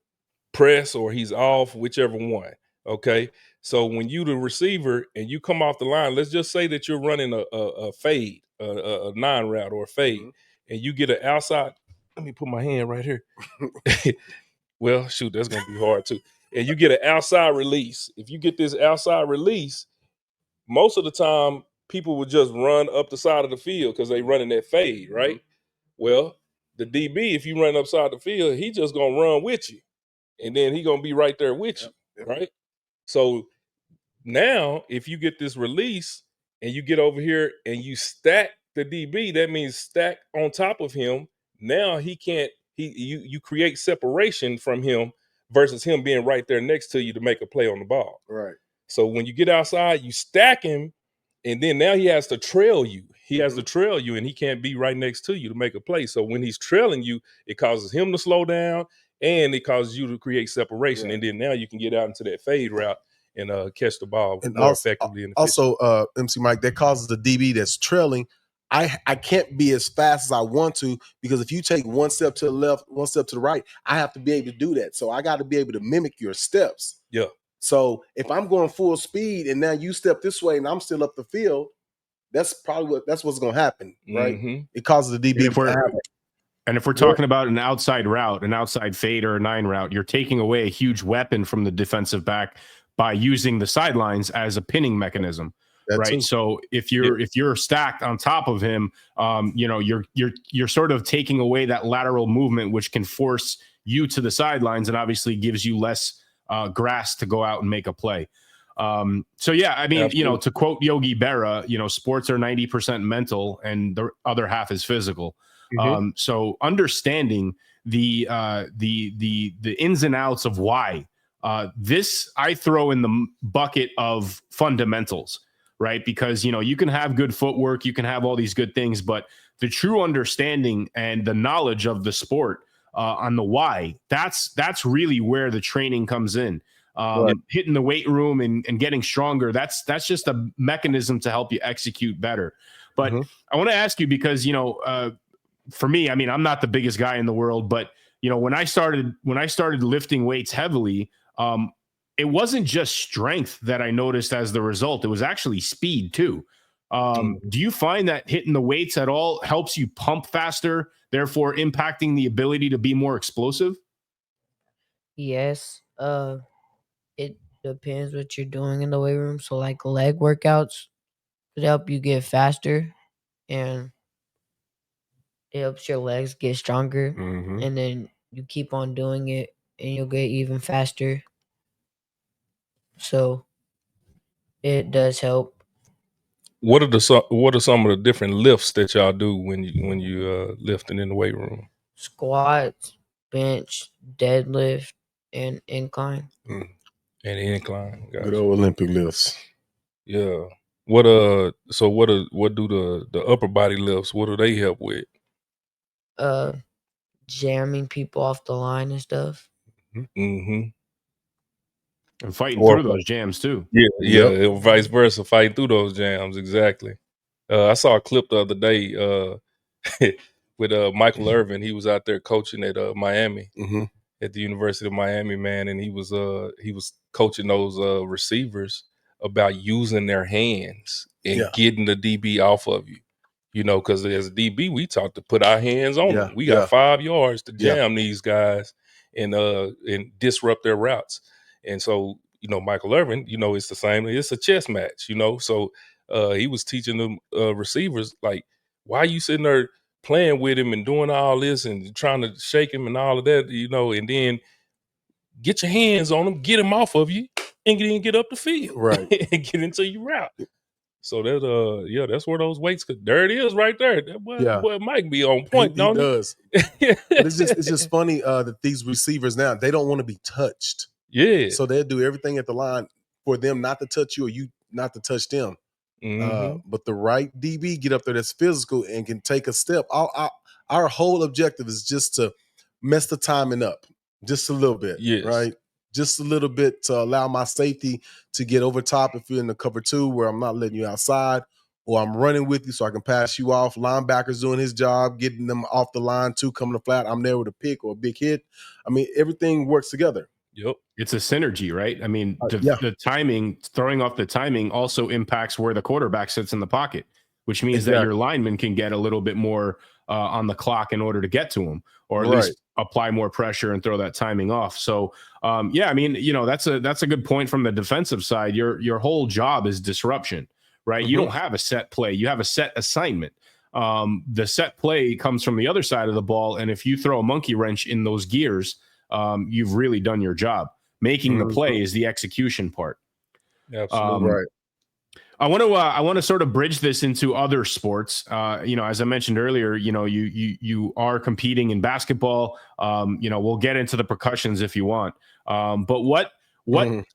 Speaker 2: press or he's off, whichever one. Okay. So when you the receiver and you come off the line, let's just say that you're running a fade, a 9 route or a fade, and you get an outside. Let me put my hand right here. Well, shoot, that's gonna be hard too. And you get an outside release. If you get this outside release, most of the time people would just run up the side of the field because they running that fade, right? Well, the DB, if you run upside the field, he just gonna run with you, and then he gonna be right there with you, right? So now, if you get this release and you get over here and you stack the DB, that means stack on top of him. Now he can't. You create separation from him versus him being right there next to you to make a play on the ball.
Speaker 4: Right.
Speaker 2: So when you get outside, you stack him, and then now he has to trail you. He has to trail you, and he can't be right next to you to make a play. So when he's trailing you, it causes him to slow down, and it causes you to create separation. And then now you can get out into that fade route and catch the ball more effectively.
Speaker 4: Also, MC Mike, that causes the DB that's trailing. I can't be as fast as I want to, because if you take one step to the left, one step to the right, I have to be able to do that. So I got to be able to mimic your steps.
Speaker 2: Yeah.
Speaker 4: So if I'm going full speed and now you step this way and I'm still up the field, that's what's going to happen, right? It causes the DB to happen.
Speaker 1: And if we're talking about an outside route, an outside fade or a 9 route, you're taking away a huge weapon from the defensive back by using the sidelines as a pinning mechanism. Right. So if you're stacked on top of him, you're sort of taking away that lateral movement, which can force you to the sidelines and obviously gives you less grass to go out and make a play. So yeah, I mean, to quote Yogi Berra, sports are 90% mental and the other half is physical. So understanding the ins and outs of why this I throw in the bucket of fundamentals. Right. Because, you can have good footwork, you can have all these good things, but the true understanding and the knowledge of the sport on the why, that's really where the training comes in. Hitting the weight room and getting stronger. That's just a mechanism to help you execute better. But I want to ask you, because, for me, I mean, I'm not the biggest guy in the world, but, when I started lifting weights heavily, it wasn't just strength that I noticed as the result. It was actually speed too. Do you find that hitting the weights at all helps you pump faster, therefore impacting the ability to be more explosive?
Speaker 3: Yes. It depends what you're doing in the weight room. So like leg workouts could help you get faster, and it helps your legs get stronger. And then you keep on doing it and you'll get even faster. So it does help.
Speaker 2: What are some of the different lifts that y'all do when you lifting in the weight room?
Speaker 3: Squats, bench, deadlift, and incline.
Speaker 2: And incline. Gotcha.
Speaker 4: Good old Olympic lifts.
Speaker 2: Yeah. What do the upper body lifts? What do they help with?
Speaker 3: jamming people off the line and stuff.
Speaker 2: Mm-hmm.
Speaker 1: And fighting
Speaker 2: Or
Speaker 1: through those jams too.
Speaker 2: Yeah,
Speaker 4: Yep.
Speaker 2: or vice versa, fighting through those jams. Exactly. I saw a clip the other day with Michael Irvin. He was out there coaching at Miami,
Speaker 4: Mhm.
Speaker 2: at the University of Miami, man, and he was coaching those receivers about using their hands and
Speaker 4: Yeah.
Speaker 2: getting the DB off of you. You know, because as a DB, we taught to put our hands on
Speaker 4: Yeah,
Speaker 2: them. We
Speaker 4: yeah.
Speaker 2: got 5 yards to
Speaker 4: Yeah.
Speaker 2: jam these guys and disrupt their routes. And so, you know, Michael Irvin, you know, it's the same. It's a chess match, you know. So he was teaching them receivers, like, why are you sitting there playing with him and doing all this and trying to shake him and all of that, you know, and then get your hands on him, get him off of you, and then get up the field.
Speaker 4: Right.
Speaker 2: And get into your route. So that that's where those weights could. There it is, right there. That boy Mike be on point,
Speaker 4: He
Speaker 2: don't he?
Speaker 4: does. But it's just funny that these receivers now, they don't want to be touched.
Speaker 2: Yeah.
Speaker 4: So they'll do everything at the line for them not to touch you or you not to touch them. But the right DB get up there that's physical and can take a step. Our whole objective is just to mess the timing up just a little bit,
Speaker 2: Yes.
Speaker 4: right? Just a little bit to allow my safety to get over top if you're in the cover 2 where I'm not letting you outside, or I'm running with you so I can pass you off. Linebacker's doing his job, getting them off the line too, coming to flat. I'm there with a pick or a big hit. I mean, everything works together.
Speaker 2: Yep.
Speaker 1: It's a synergy, right? I mean,
Speaker 4: Yeah.
Speaker 1: the timing, throwing off the timing also impacts where the quarterback sits in the pocket, which means that your lineman can get a little bit more on the clock in order to get to him, or at least apply more pressure and throw that timing off. So, yeah, I mean, you know, that's a good point from the defensive side. Your whole job is disruption, right? You don't have a set play. You have a set assignment. The set play comes from the other side of the ball. And if you throw a monkey wrench in those gears, you've really done your job. Making the play is the execution part.
Speaker 2: Absolutely.
Speaker 4: Right.
Speaker 1: I want to sort of bridge this into other sports. You know, as I mentioned earlier, you know, you are competing in basketball. You know, we'll get into the percussions if you want. But what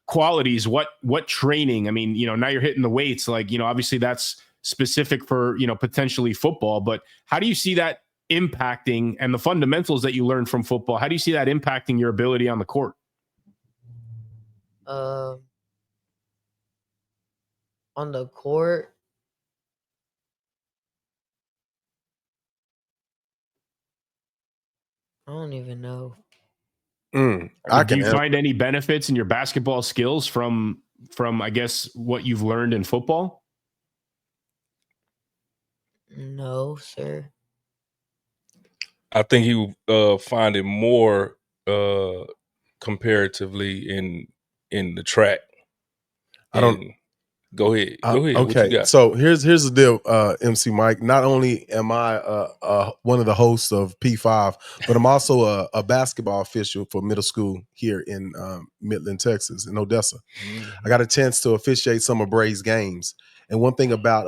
Speaker 1: qualities, what training? I mean, you know, now you're hitting the weights, like, you know, obviously that's specific for, you know, potentially football, but how do you see that impacting, and the fundamentals that you learned from football, how do you see that impacting your ability on the court?
Speaker 3: On the court, I don't even know.
Speaker 1: Do you find any benefits in your basketball skills from I guess what you've learned in football?
Speaker 3: No, sir.
Speaker 2: I think he will find it more comparatively in the track. Go ahead.
Speaker 4: Okay.
Speaker 2: What you got?
Speaker 4: So here's the deal, MC Mike. Not only am I one of the hosts of P5, but I'm also a basketball official for middle school here in Midland, Texas, in Odessa. I got a chance to officiate some of Bray's games. And one thing about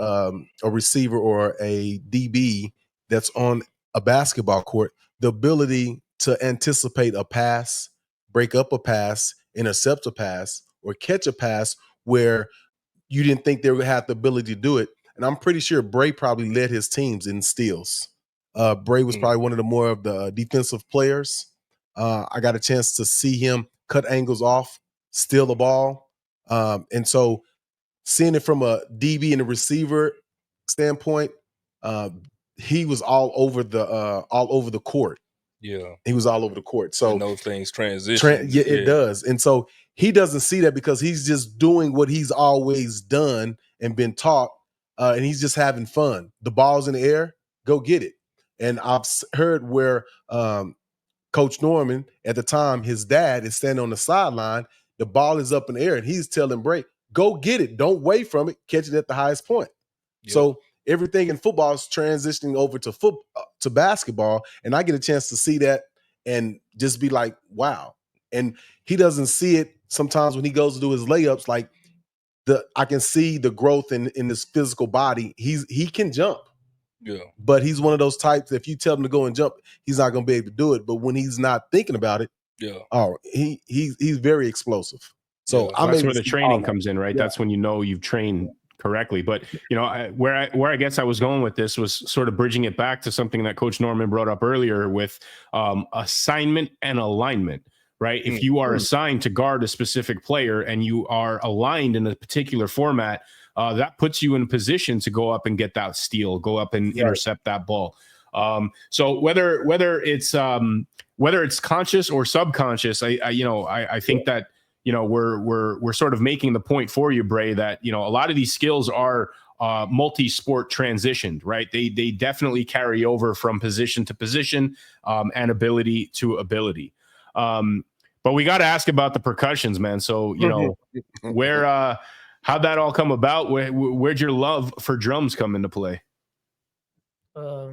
Speaker 4: a receiver or a DB that's on a basketball court, the ability to anticipate a pass, break up a pass, intercept a pass, or catch a pass where you didn't think they would have the ability to do it. And I'm pretty sure Bray probably led his teams in steals. Bray was probably one of the more of the defensive players. I got a chance to see him cut angles off, steal the ball. And so seeing it from a DB and a receiver standpoint, he was all over the court.
Speaker 2: Yeah.
Speaker 4: He was all over the court. So
Speaker 2: and those things transition.
Speaker 4: yeah, it does. And so he doesn't see that because he's just doing what he's always done and been taught. And he's just having fun. The ball's in the air, go get it. And I've heard where Coach Norman, at the time, his dad is standing on the sideline. The ball is up in the air, and he's telling Bray, go get it. Don't wait from it. Catch it at the highest point. Yep. So everything in football is transitioning over to basketball, and I get a chance to see that and just be like, wow. And he doesn't see it sometimes when he goes to do his layups. Like I can see the growth in his physical body. He can jump.
Speaker 2: Yeah.
Speaker 4: But he's one of those types, if you tell him to go and jump, he's not going to be able to do it. But when he's not thinking about it, he's very explosive. So
Speaker 1: that's where the training comes in, right? Yeah. That's when you know you've trained correctly. But where I guess I was going with this was sort of bridging it back to something that Coach Norman brought up earlier with assignment and alignment. Right? If you are assigned to guard a specific player and you are aligned in a particular format, that puts you in a position to go up and get that steal, go up and intercept that ball. So whether it's conscious or subconscious, I think that we're sort of making the point for you, Bray, that a lot of these skills are multi-sport transitioned, right? They definitely carry over from position to position and ability to ability. But we got to ask about the percussions, man. So, how'd that all come about? Where'd your love for drums come into play?
Speaker 3: I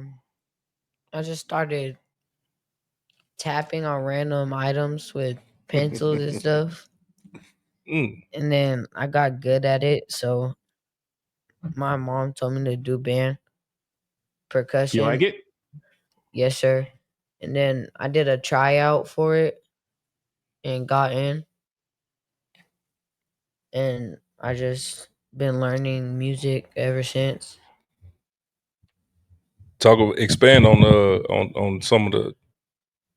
Speaker 3: just started tapping on random items with pencils and stuff. And then I got good at it. So my mom told me to do band percussion.
Speaker 1: You like it?
Speaker 3: Yes, sir. And then I did a tryout for it and got in. And I just been learning music ever since.
Speaker 2: Expand on some of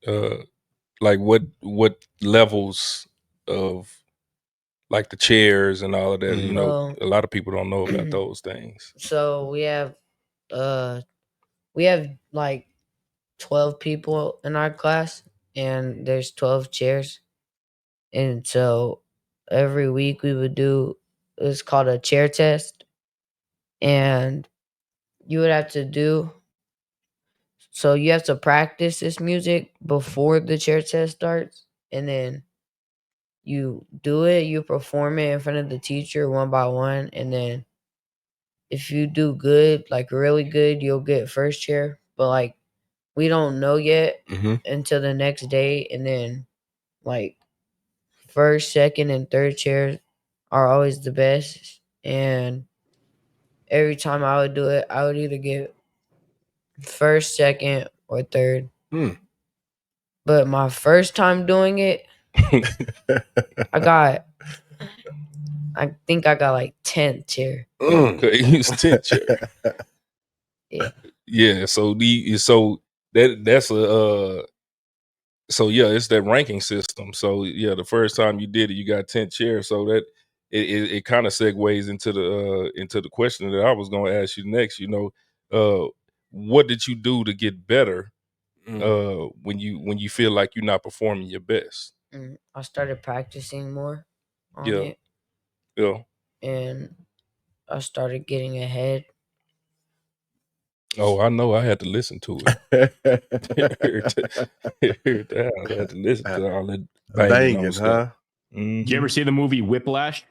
Speaker 2: the like what levels of like the chairs and all of that. A lot of people don't know about those things.
Speaker 3: So we have like 12 people in our class, and there's 12 chairs. And so every week we would do, it's called a chair test. And you would have to practice this music before the chair test starts. And then you do it, you perform it in front of the teacher one by one. And then if you do good, like really good, you'll get first chair. But like, we don't know yet until the next day. And then like first, second, and third chairs are always the best. And every time I would do it, I would either get first, second, or third. But my first time doing it, I think I got like 10th chair.
Speaker 2: Okay, you was 10th chair. Yeah. So that's a it's that ranking system. So the first time you did it, you got 10th chair. So that it kind of segues into the question that I was going to ask you next. What did you do to get better when you feel like you're not performing your best?
Speaker 3: I started practicing more on it.
Speaker 2: Yeah.
Speaker 3: And I started getting ahead.
Speaker 2: Oh, I know. I had to listen to it. I had to listen to all that banging,
Speaker 4: huh?
Speaker 1: Did you ever see the movie Whiplash?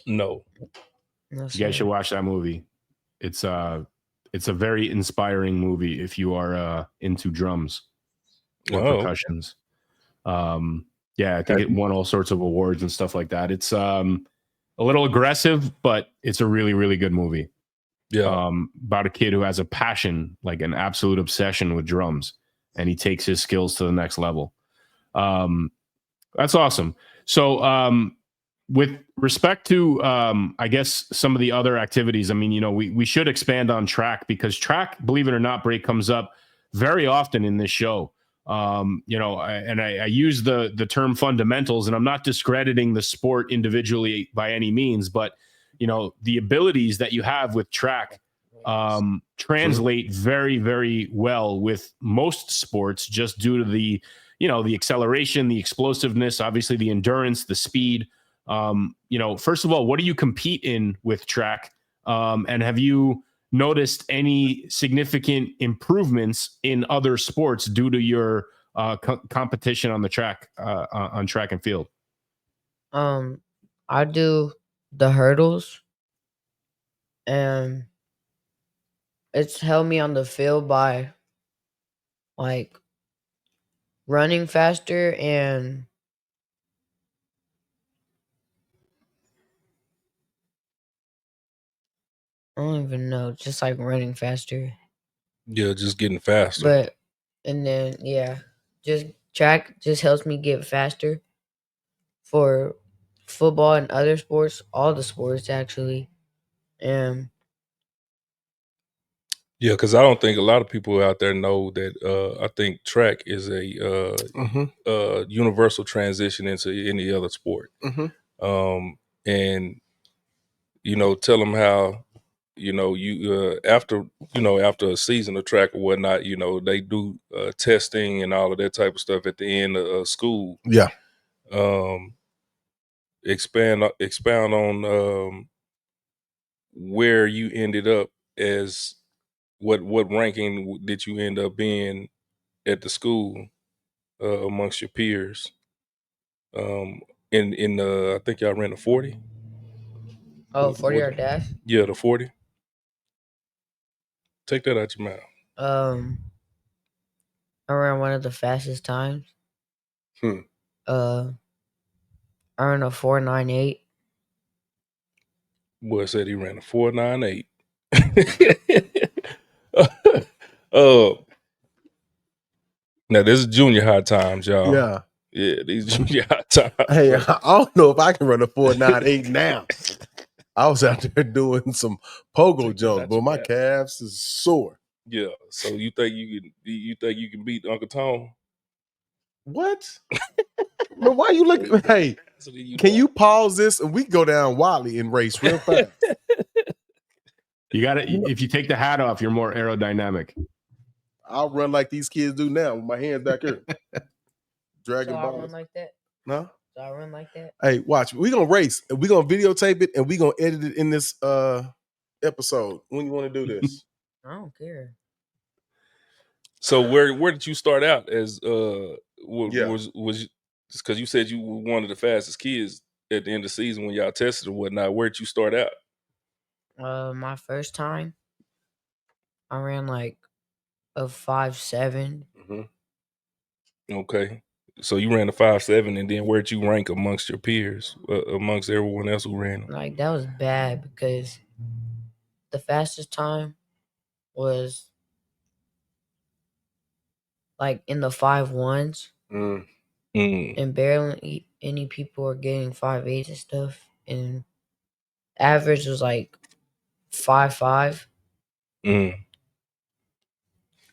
Speaker 2: No.
Speaker 3: No,
Speaker 1: you guys should watch that movie. It's a very inspiring movie if you are into drums or percussions. I think it won all sorts of awards and stuff like that. It's a little aggressive, but it's a really, really good movie.
Speaker 2: Yeah.
Speaker 1: About a kid who has a passion, like an absolute obsession with drums, and he takes his skills to the next level. That's awesome. So, with respect to, I guess, some of the other activities, I mean, we should expand on track, because track, believe it or not, Bray, comes up very often in this show. I use the term fundamentals, and I'm not discrediting the sport individually by any means, but the abilities that you have with track translate very, very well with most sports, just due to the acceleration, the explosiveness, obviously the endurance, the speed. First of all, what do you compete in with track? And have you noticed any significant improvements in other sports due to your competition on the track, on track and field?
Speaker 3: I do the hurdles, and it's helped me on the field by like running faster, and I don't even know, just like running faster.
Speaker 2: Yeah, just getting faster.
Speaker 3: But and then just track just helps me get faster for football and other sports, all the sports actually. And
Speaker 2: Yeah, because I don't think a lot of people out there know that. I think track is a universal transition into any other sport. And tell them how you after after a season of track or whatnot, they do testing and all of that type of stuff at the end of school.
Speaker 4: Yeah.
Speaker 2: Expound on where you ended up as what ranking did you end up being at the school amongst your peers? In I think y'all ran a 40.
Speaker 3: 40-yard dash.
Speaker 2: Yeah, the 40. Take that out your mouth.
Speaker 3: I ran one of the fastest times.
Speaker 4: Hmm.
Speaker 3: I ran a 4.98.
Speaker 2: Boy said he ran a 4.98. Now this is junior high times, y'all.
Speaker 4: Yeah.
Speaker 2: Yeah, these junior high times.
Speaker 4: Hey, I don't know if I can run a 4.98 now. I was out there doing some pogo jumps, but my calves is sore.
Speaker 2: Yeah. So you think you can beat Uncle Tom?
Speaker 4: What? But why you looking? Hey, can you pause this and we go down Wally and race real fast?
Speaker 1: You got to. If you take the hat off, you're more aerodynamic.
Speaker 4: I'll run like these kids do now with my hands back here. Dragon
Speaker 3: So
Speaker 4: balls.
Speaker 3: I run like that.
Speaker 4: Huh?
Speaker 3: So I run like that.
Speaker 4: Hey, watch. We're gonna race. We're gonna videotape it and we're gonna edit it in this episode. When you want to do this?
Speaker 3: I don't care.
Speaker 2: So where did you start out as
Speaker 4: Yeah.
Speaker 2: was because you said you were one of the fastest kids at the end of the season when y'all tested or whatnot. Where did you start out?
Speaker 3: My first time, I ran like a 5.7.
Speaker 2: Okay. So you ran a 5.7, and then where'd you rank amongst your peers, amongst everyone else who ran them?
Speaker 3: Like that was bad because the fastest time was like in the 5.1s, and barely any people were getting 5.8s and stuff. And average was like 5.5.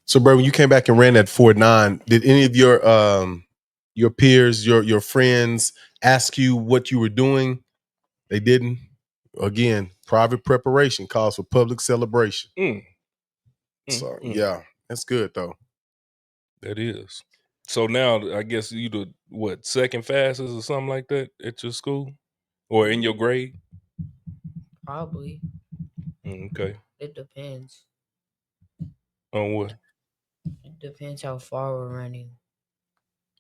Speaker 4: So, bro, when you came back and ran that 4.9, did any of your peers, your friends ask you what you were doing? They didn't. Again, private preparation calls for public celebration. So, yeah, that's good though.
Speaker 2: That is. So now I guess you the second fastest or something like that at your school or in your grade?
Speaker 3: Probably.
Speaker 2: Okay.
Speaker 3: It depends.
Speaker 2: On what?
Speaker 3: It depends how far we're running.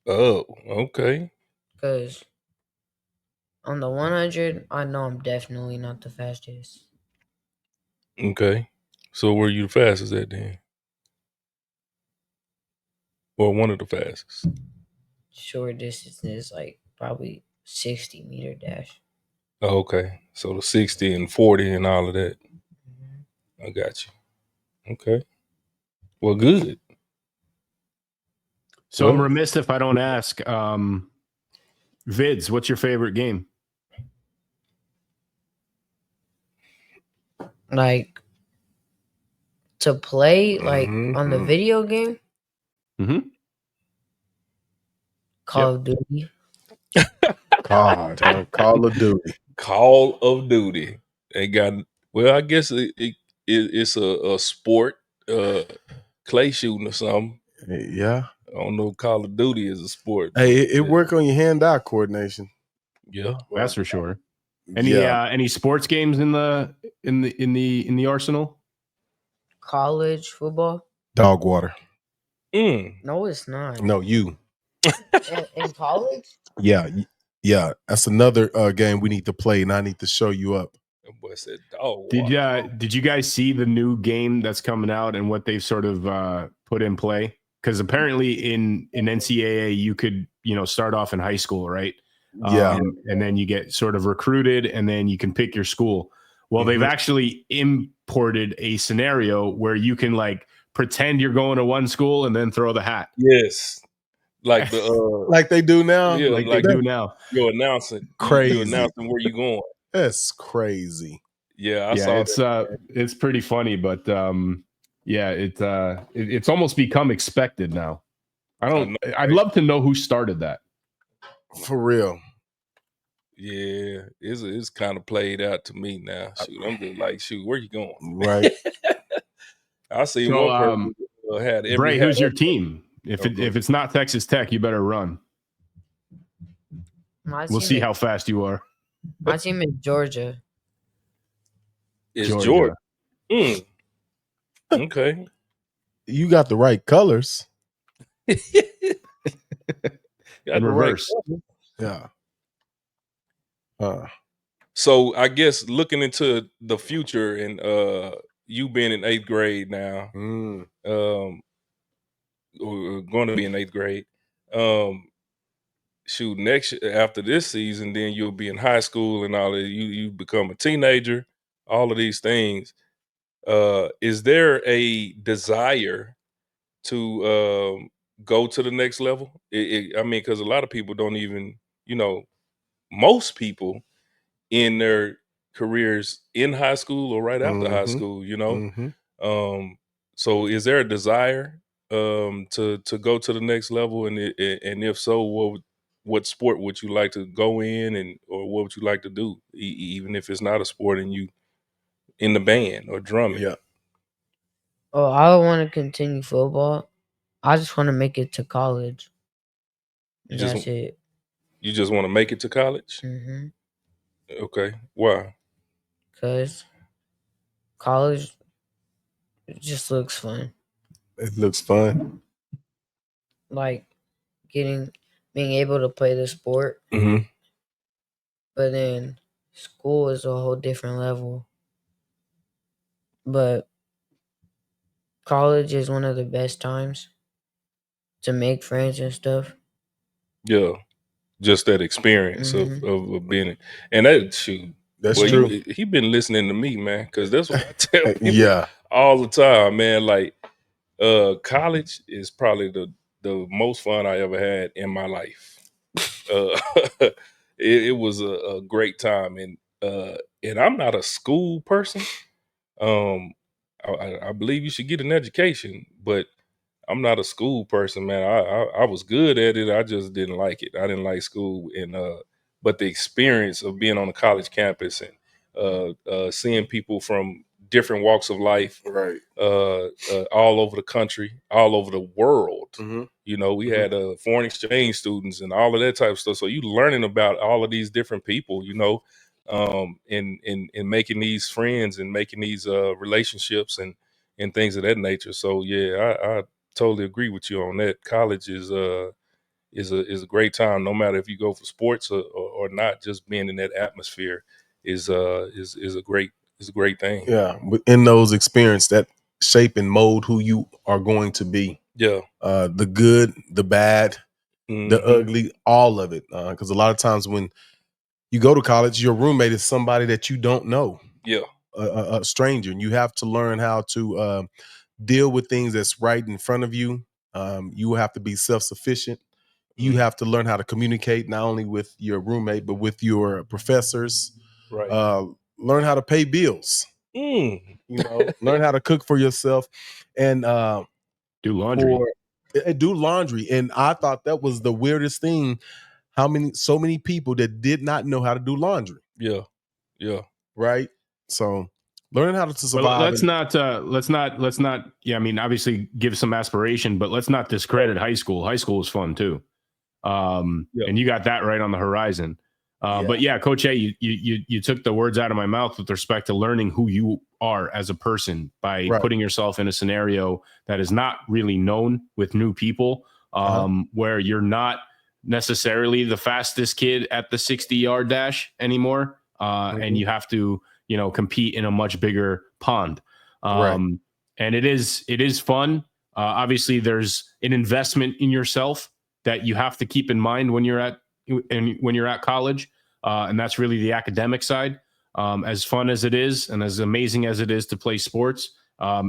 Speaker 2: Oh, okay.
Speaker 3: Because on the 100, I know I'm definitely not the fastest.
Speaker 2: Okay. So were you the fastest at then? Or one of the fastest?
Speaker 3: Short distance is like probably 60-meter dash.
Speaker 2: Oh, okay. So the 60 and 40 and all of that. I got you. Okay. Well, good.
Speaker 1: So I'm remiss if I don't ask. Vids, what's your favorite game?
Speaker 3: Like to play, like on the video game? Call of Duty.
Speaker 4: God, Call of Duty.
Speaker 2: Call of Duty. They got I guess it's a sport, clay shooting or something.
Speaker 4: Yeah.
Speaker 2: I don't know if Call of Duty is a sport.
Speaker 4: Hey, it work on your hand-eye coordination.
Speaker 2: Yeah.
Speaker 1: That's for sure. Any sports games in the arsenal?
Speaker 3: College football?
Speaker 4: Dog water.
Speaker 3: No, it's not.
Speaker 4: No, you.
Speaker 3: In college?
Speaker 4: Yeah. That's another game we need to play, and I need to show you up.
Speaker 2: That boy said dog water.
Speaker 1: Did you guys see the new game that's coming out and what they've sort of put in play? Because apparently in NCAA you could start off in high school, right?
Speaker 4: Yeah.
Speaker 1: And then you get sort of recruited, and then you can pick your school. Well, they've actually imported a scenario where you can like pretend you're going to one school and then throw the hat.
Speaker 2: Yes. Like the
Speaker 4: like they do now.
Speaker 2: Yeah,
Speaker 1: like they do now.
Speaker 2: You're announcing.
Speaker 4: Crazy.
Speaker 2: You're announcing where you're going.
Speaker 4: That's crazy.
Speaker 2: Yeah, I
Speaker 1: Yeah,
Speaker 2: saw
Speaker 1: it's pretty funny, but yeah, it's almost become expected now.
Speaker 2: I know,
Speaker 1: I'd
Speaker 2: right?
Speaker 1: love to know who started that.
Speaker 4: For real.
Speaker 2: Yeah, it's kind of played out to me now. Shoot, I'm just like, shoot, where you going?
Speaker 4: Right.
Speaker 2: I seen
Speaker 1: So,
Speaker 2: one person had every
Speaker 1: Bray,
Speaker 2: hat.
Speaker 1: who's your team? If
Speaker 2: Oh, go ahead.
Speaker 1: it's not Texas Tech, you better run.
Speaker 3: My
Speaker 1: We'll
Speaker 3: team
Speaker 1: see
Speaker 3: is,
Speaker 1: how fast you are.
Speaker 3: my team is Georgia.
Speaker 2: It's
Speaker 1: Georgia.
Speaker 2: Georgia. Okay.
Speaker 4: You got the right colors.
Speaker 2: Got
Speaker 1: In
Speaker 2: the right
Speaker 1: reverse.
Speaker 2: color.
Speaker 4: Yeah.
Speaker 2: So I guess looking into the future and you being in 8th grade now, or going to be in 8th grade, shoot, after this season, then you'll be in high school and all that. You become a teenager, all of these things. Is there a desire to go to the next level? I mean, because a lot of people don't even, most people in their careers in high school or right after high school, so is there a desire to go to the next level, and if so, what sport would you like to go in, and or what would you like to do, even if it's not a sport and you in the band or drumming?
Speaker 4: Yeah.
Speaker 3: Oh, I want to continue football. I just want to make it to college.
Speaker 2: You just
Speaker 3: That's it.
Speaker 2: you just want to make it to college?
Speaker 3: Mm-hmm.
Speaker 2: Okay, why?
Speaker 3: Because college just looks fun.
Speaker 4: It looks fun.
Speaker 3: Like being able to play the sport,
Speaker 2: Mm-hmm.
Speaker 3: but then school is a whole different level. But college is one of the best times to make friends and stuff.
Speaker 2: Yeah, just that experience of being, and that shoot.
Speaker 4: That's
Speaker 2: Well,
Speaker 4: true.
Speaker 2: he been listening to me, man, because that's what I tell people
Speaker 4: Yeah.
Speaker 2: all the time, man. Like, college is probably the most fun I ever had in my life. Uh, it was a great time, and I'm not a school person. I believe you should get an education, but I'm not a school person, man. I was good at it. I just didn't like it. I didn't like school, and but the experience of being on a college campus and seeing people from different walks of life,
Speaker 4: Right.
Speaker 2: all over the country, all over the world.
Speaker 4: Mm-hmm.
Speaker 2: We had foreign exchange students and all of that type of stuff. So you learning about all of these different people, in making these friends and making these relationships and things of that nature. So yeah, I totally agree with you on that. College is a great time, no matter if you go for sports or not. Just being in that atmosphere is a great thing.
Speaker 4: Yeah. In those experiences that shape and mold who you are going to be.
Speaker 2: Yeah.
Speaker 4: The good, the bad, the ugly, all of it. Because a lot of times when you go to college, your roommate is somebody that you don't know.
Speaker 2: Yeah.
Speaker 4: A stranger, and you have to learn how to deal with things that's right in front of you. You have to be self-sufficient. You have to learn how to communicate not only with your roommate but with your professors.
Speaker 2: Right.
Speaker 4: Learn how to pay bills. Learn how to cook for yourself and
Speaker 1: Do laundry.
Speaker 4: do laundry. And I thought that was the weirdest thing. So many people that did not know how to do laundry.
Speaker 2: Yeah. Yeah.
Speaker 4: Right. So learning how to survive.
Speaker 1: Well, let's not. Yeah, I mean, obviously, give some aspiration, but let's not discredit high school. High school is fun too, and you got that right on the horizon. But yeah, Coach A, you took the words out of my mouth with respect to learning who you are as a person by putting yourself in a scenario that is not really known with new people, where you're not necessarily the fastest kid at the 60-yard dash anymore, and you have to compete in a much bigger pond. And it is fun. Obviously, there's an investment in yourself that you have to keep in mind when you're at college, and that's really the academic side. As fun as it is, and as amazing as it is to play sports,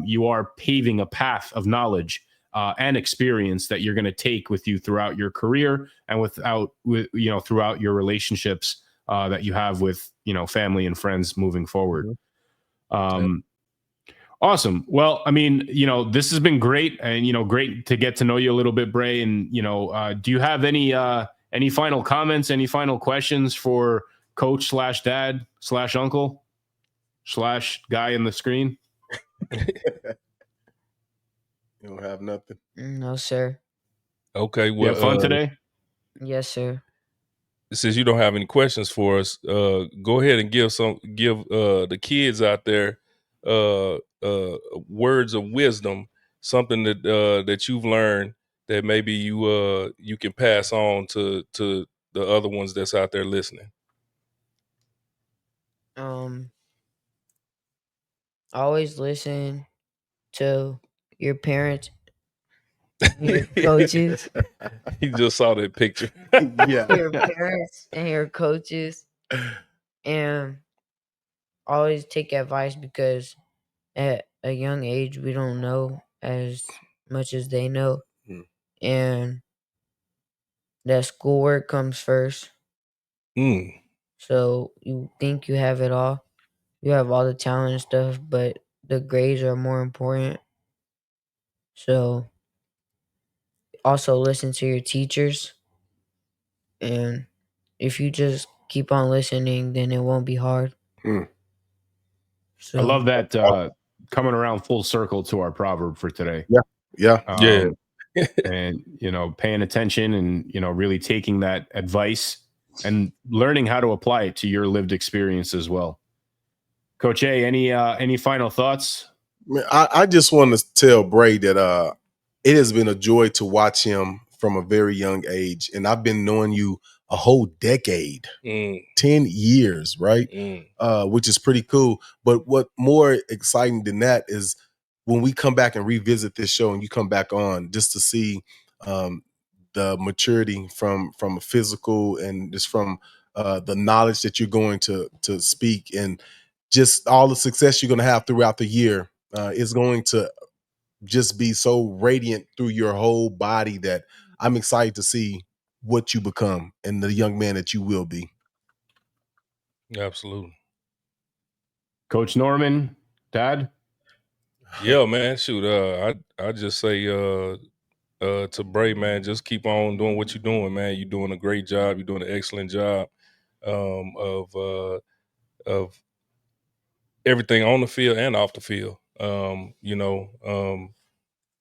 Speaker 1: you are paving a path of knowledge and experience that you're going to take with you throughout your career and throughout your relationships that you have with family and friends moving forward. Awesome. Well, I mean, this has been great, and great to get to know you a little bit, Bray. And do you have any final comments, any final questions for Coach / Dad / Uncle / guy in the screen?
Speaker 4: You don't have nothing.
Speaker 3: No, sir.
Speaker 2: Okay.
Speaker 1: You
Speaker 2: Well,
Speaker 1: have fun today?
Speaker 3: Yes, sir.
Speaker 2: since you don't have any questions for us, go ahead and give the kids out there words of wisdom, something that you've learned that maybe you can pass on to the other ones that's out there listening.
Speaker 3: Always listen to your parents, your coaches.
Speaker 2: He just saw that picture.
Speaker 4: Yeah.
Speaker 3: Your parents and your coaches, and always take advice, because at a young age we don't know as much as they know. And that schoolwork comes first. So you think you have it all, you have all the talent and stuff, but the grades are more important. So also listen to your teachers, and if you just keep on listening, then it won't be hard. So
Speaker 1: I love that coming around full circle to our proverb for today.
Speaker 4: Yeah.
Speaker 1: And paying attention and really taking that advice and learning how to apply it to your lived experience as well. Coach A, any final thoughts?
Speaker 4: I just want to tell Bray that it has been a joy to watch him from a very young age, and I've been knowing you a whole decade, 10 years, right? Which is pretty cool. But what more exciting than that is when we come back and revisit this show, and you come back on, just to see the maturity from a physical, and just from the knowledge that you're going to speak, and just all the success you're going to have throughout the year is going to just be so radiant through your whole body that I'm excited to see what you become and the young man that you will be.
Speaker 2: Absolutely.
Speaker 1: Coach Norman, Dad?
Speaker 2: Yeah, man. Shoot, I just say to Bray, man, just keep on doing what you're doing, man. You're doing a great job. You're doing an excellent job of everything on the field and off the field.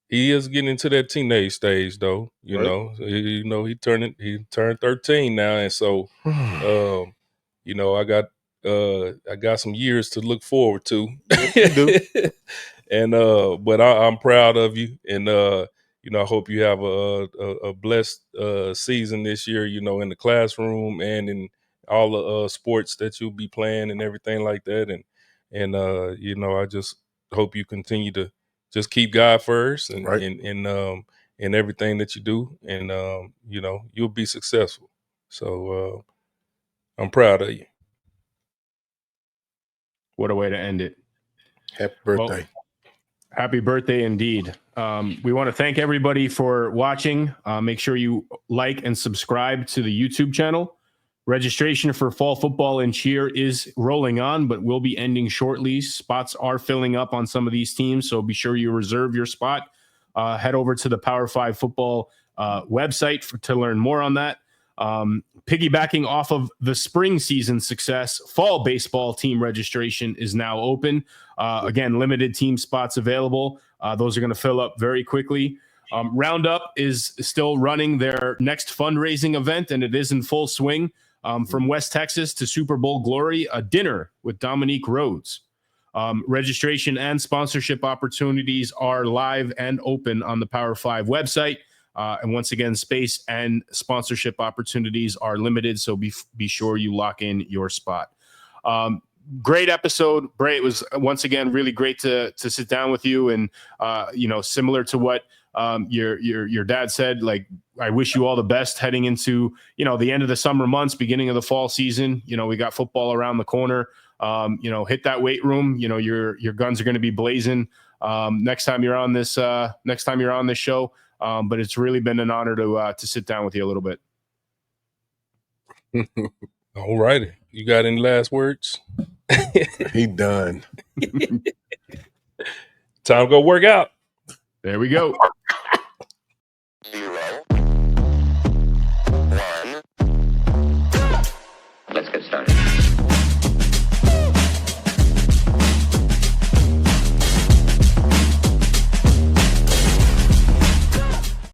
Speaker 2: He is getting into that teenage stage, though. He turned 13 now, and so I got some years to look forward to.
Speaker 4: You do.
Speaker 2: And but I'm proud of you, and I hope you have a blessed season this year. In the classroom and in all the sports that you'll be playing and everything like that. And I just hope you continue to just keep God first, and
Speaker 4: Right.
Speaker 2: in everything that you do, and you'll be successful. So I'm proud of you.
Speaker 1: What a way to end it.
Speaker 4: Happy birthday.
Speaker 1: Well, happy birthday indeed. We want to thank everybody for watching. Make sure you like and subscribe to the YouTube channel. Registration for fall football and cheer is rolling on, but will be ending shortly. Spots are filling up on some of these teams, so be sure you reserve your spot. Head over to the Pow5r Football website to learn more on that. Piggybacking off of the spring season success, fall baseball team registration is now open. Again, limited team spots available. Those are going to fill up very quickly. Roundup is still running their next fundraising event, and it is in full swing. From West Texas to Super Bowl glory, a dinner with Dominique Rhodes. Registration and sponsorship opportunities are live and open on the Pow5r website. And once again, space and sponsorship opportunities are limited, so be sure you lock in your spot. Great episode, Bray. It was once again really great to sit down with you, and similar to what your dad said, like, I wish you all the best heading into the end of the summer months, beginning of the fall season. We got football around the corner. Hit that weight room. Your guns are going to be blazing next time you're on this show. But it's really been an honor to sit down with you a little bit.
Speaker 2: All righty. You got any last words?
Speaker 4: He done.
Speaker 2: Time to go work out.
Speaker 1: There we go.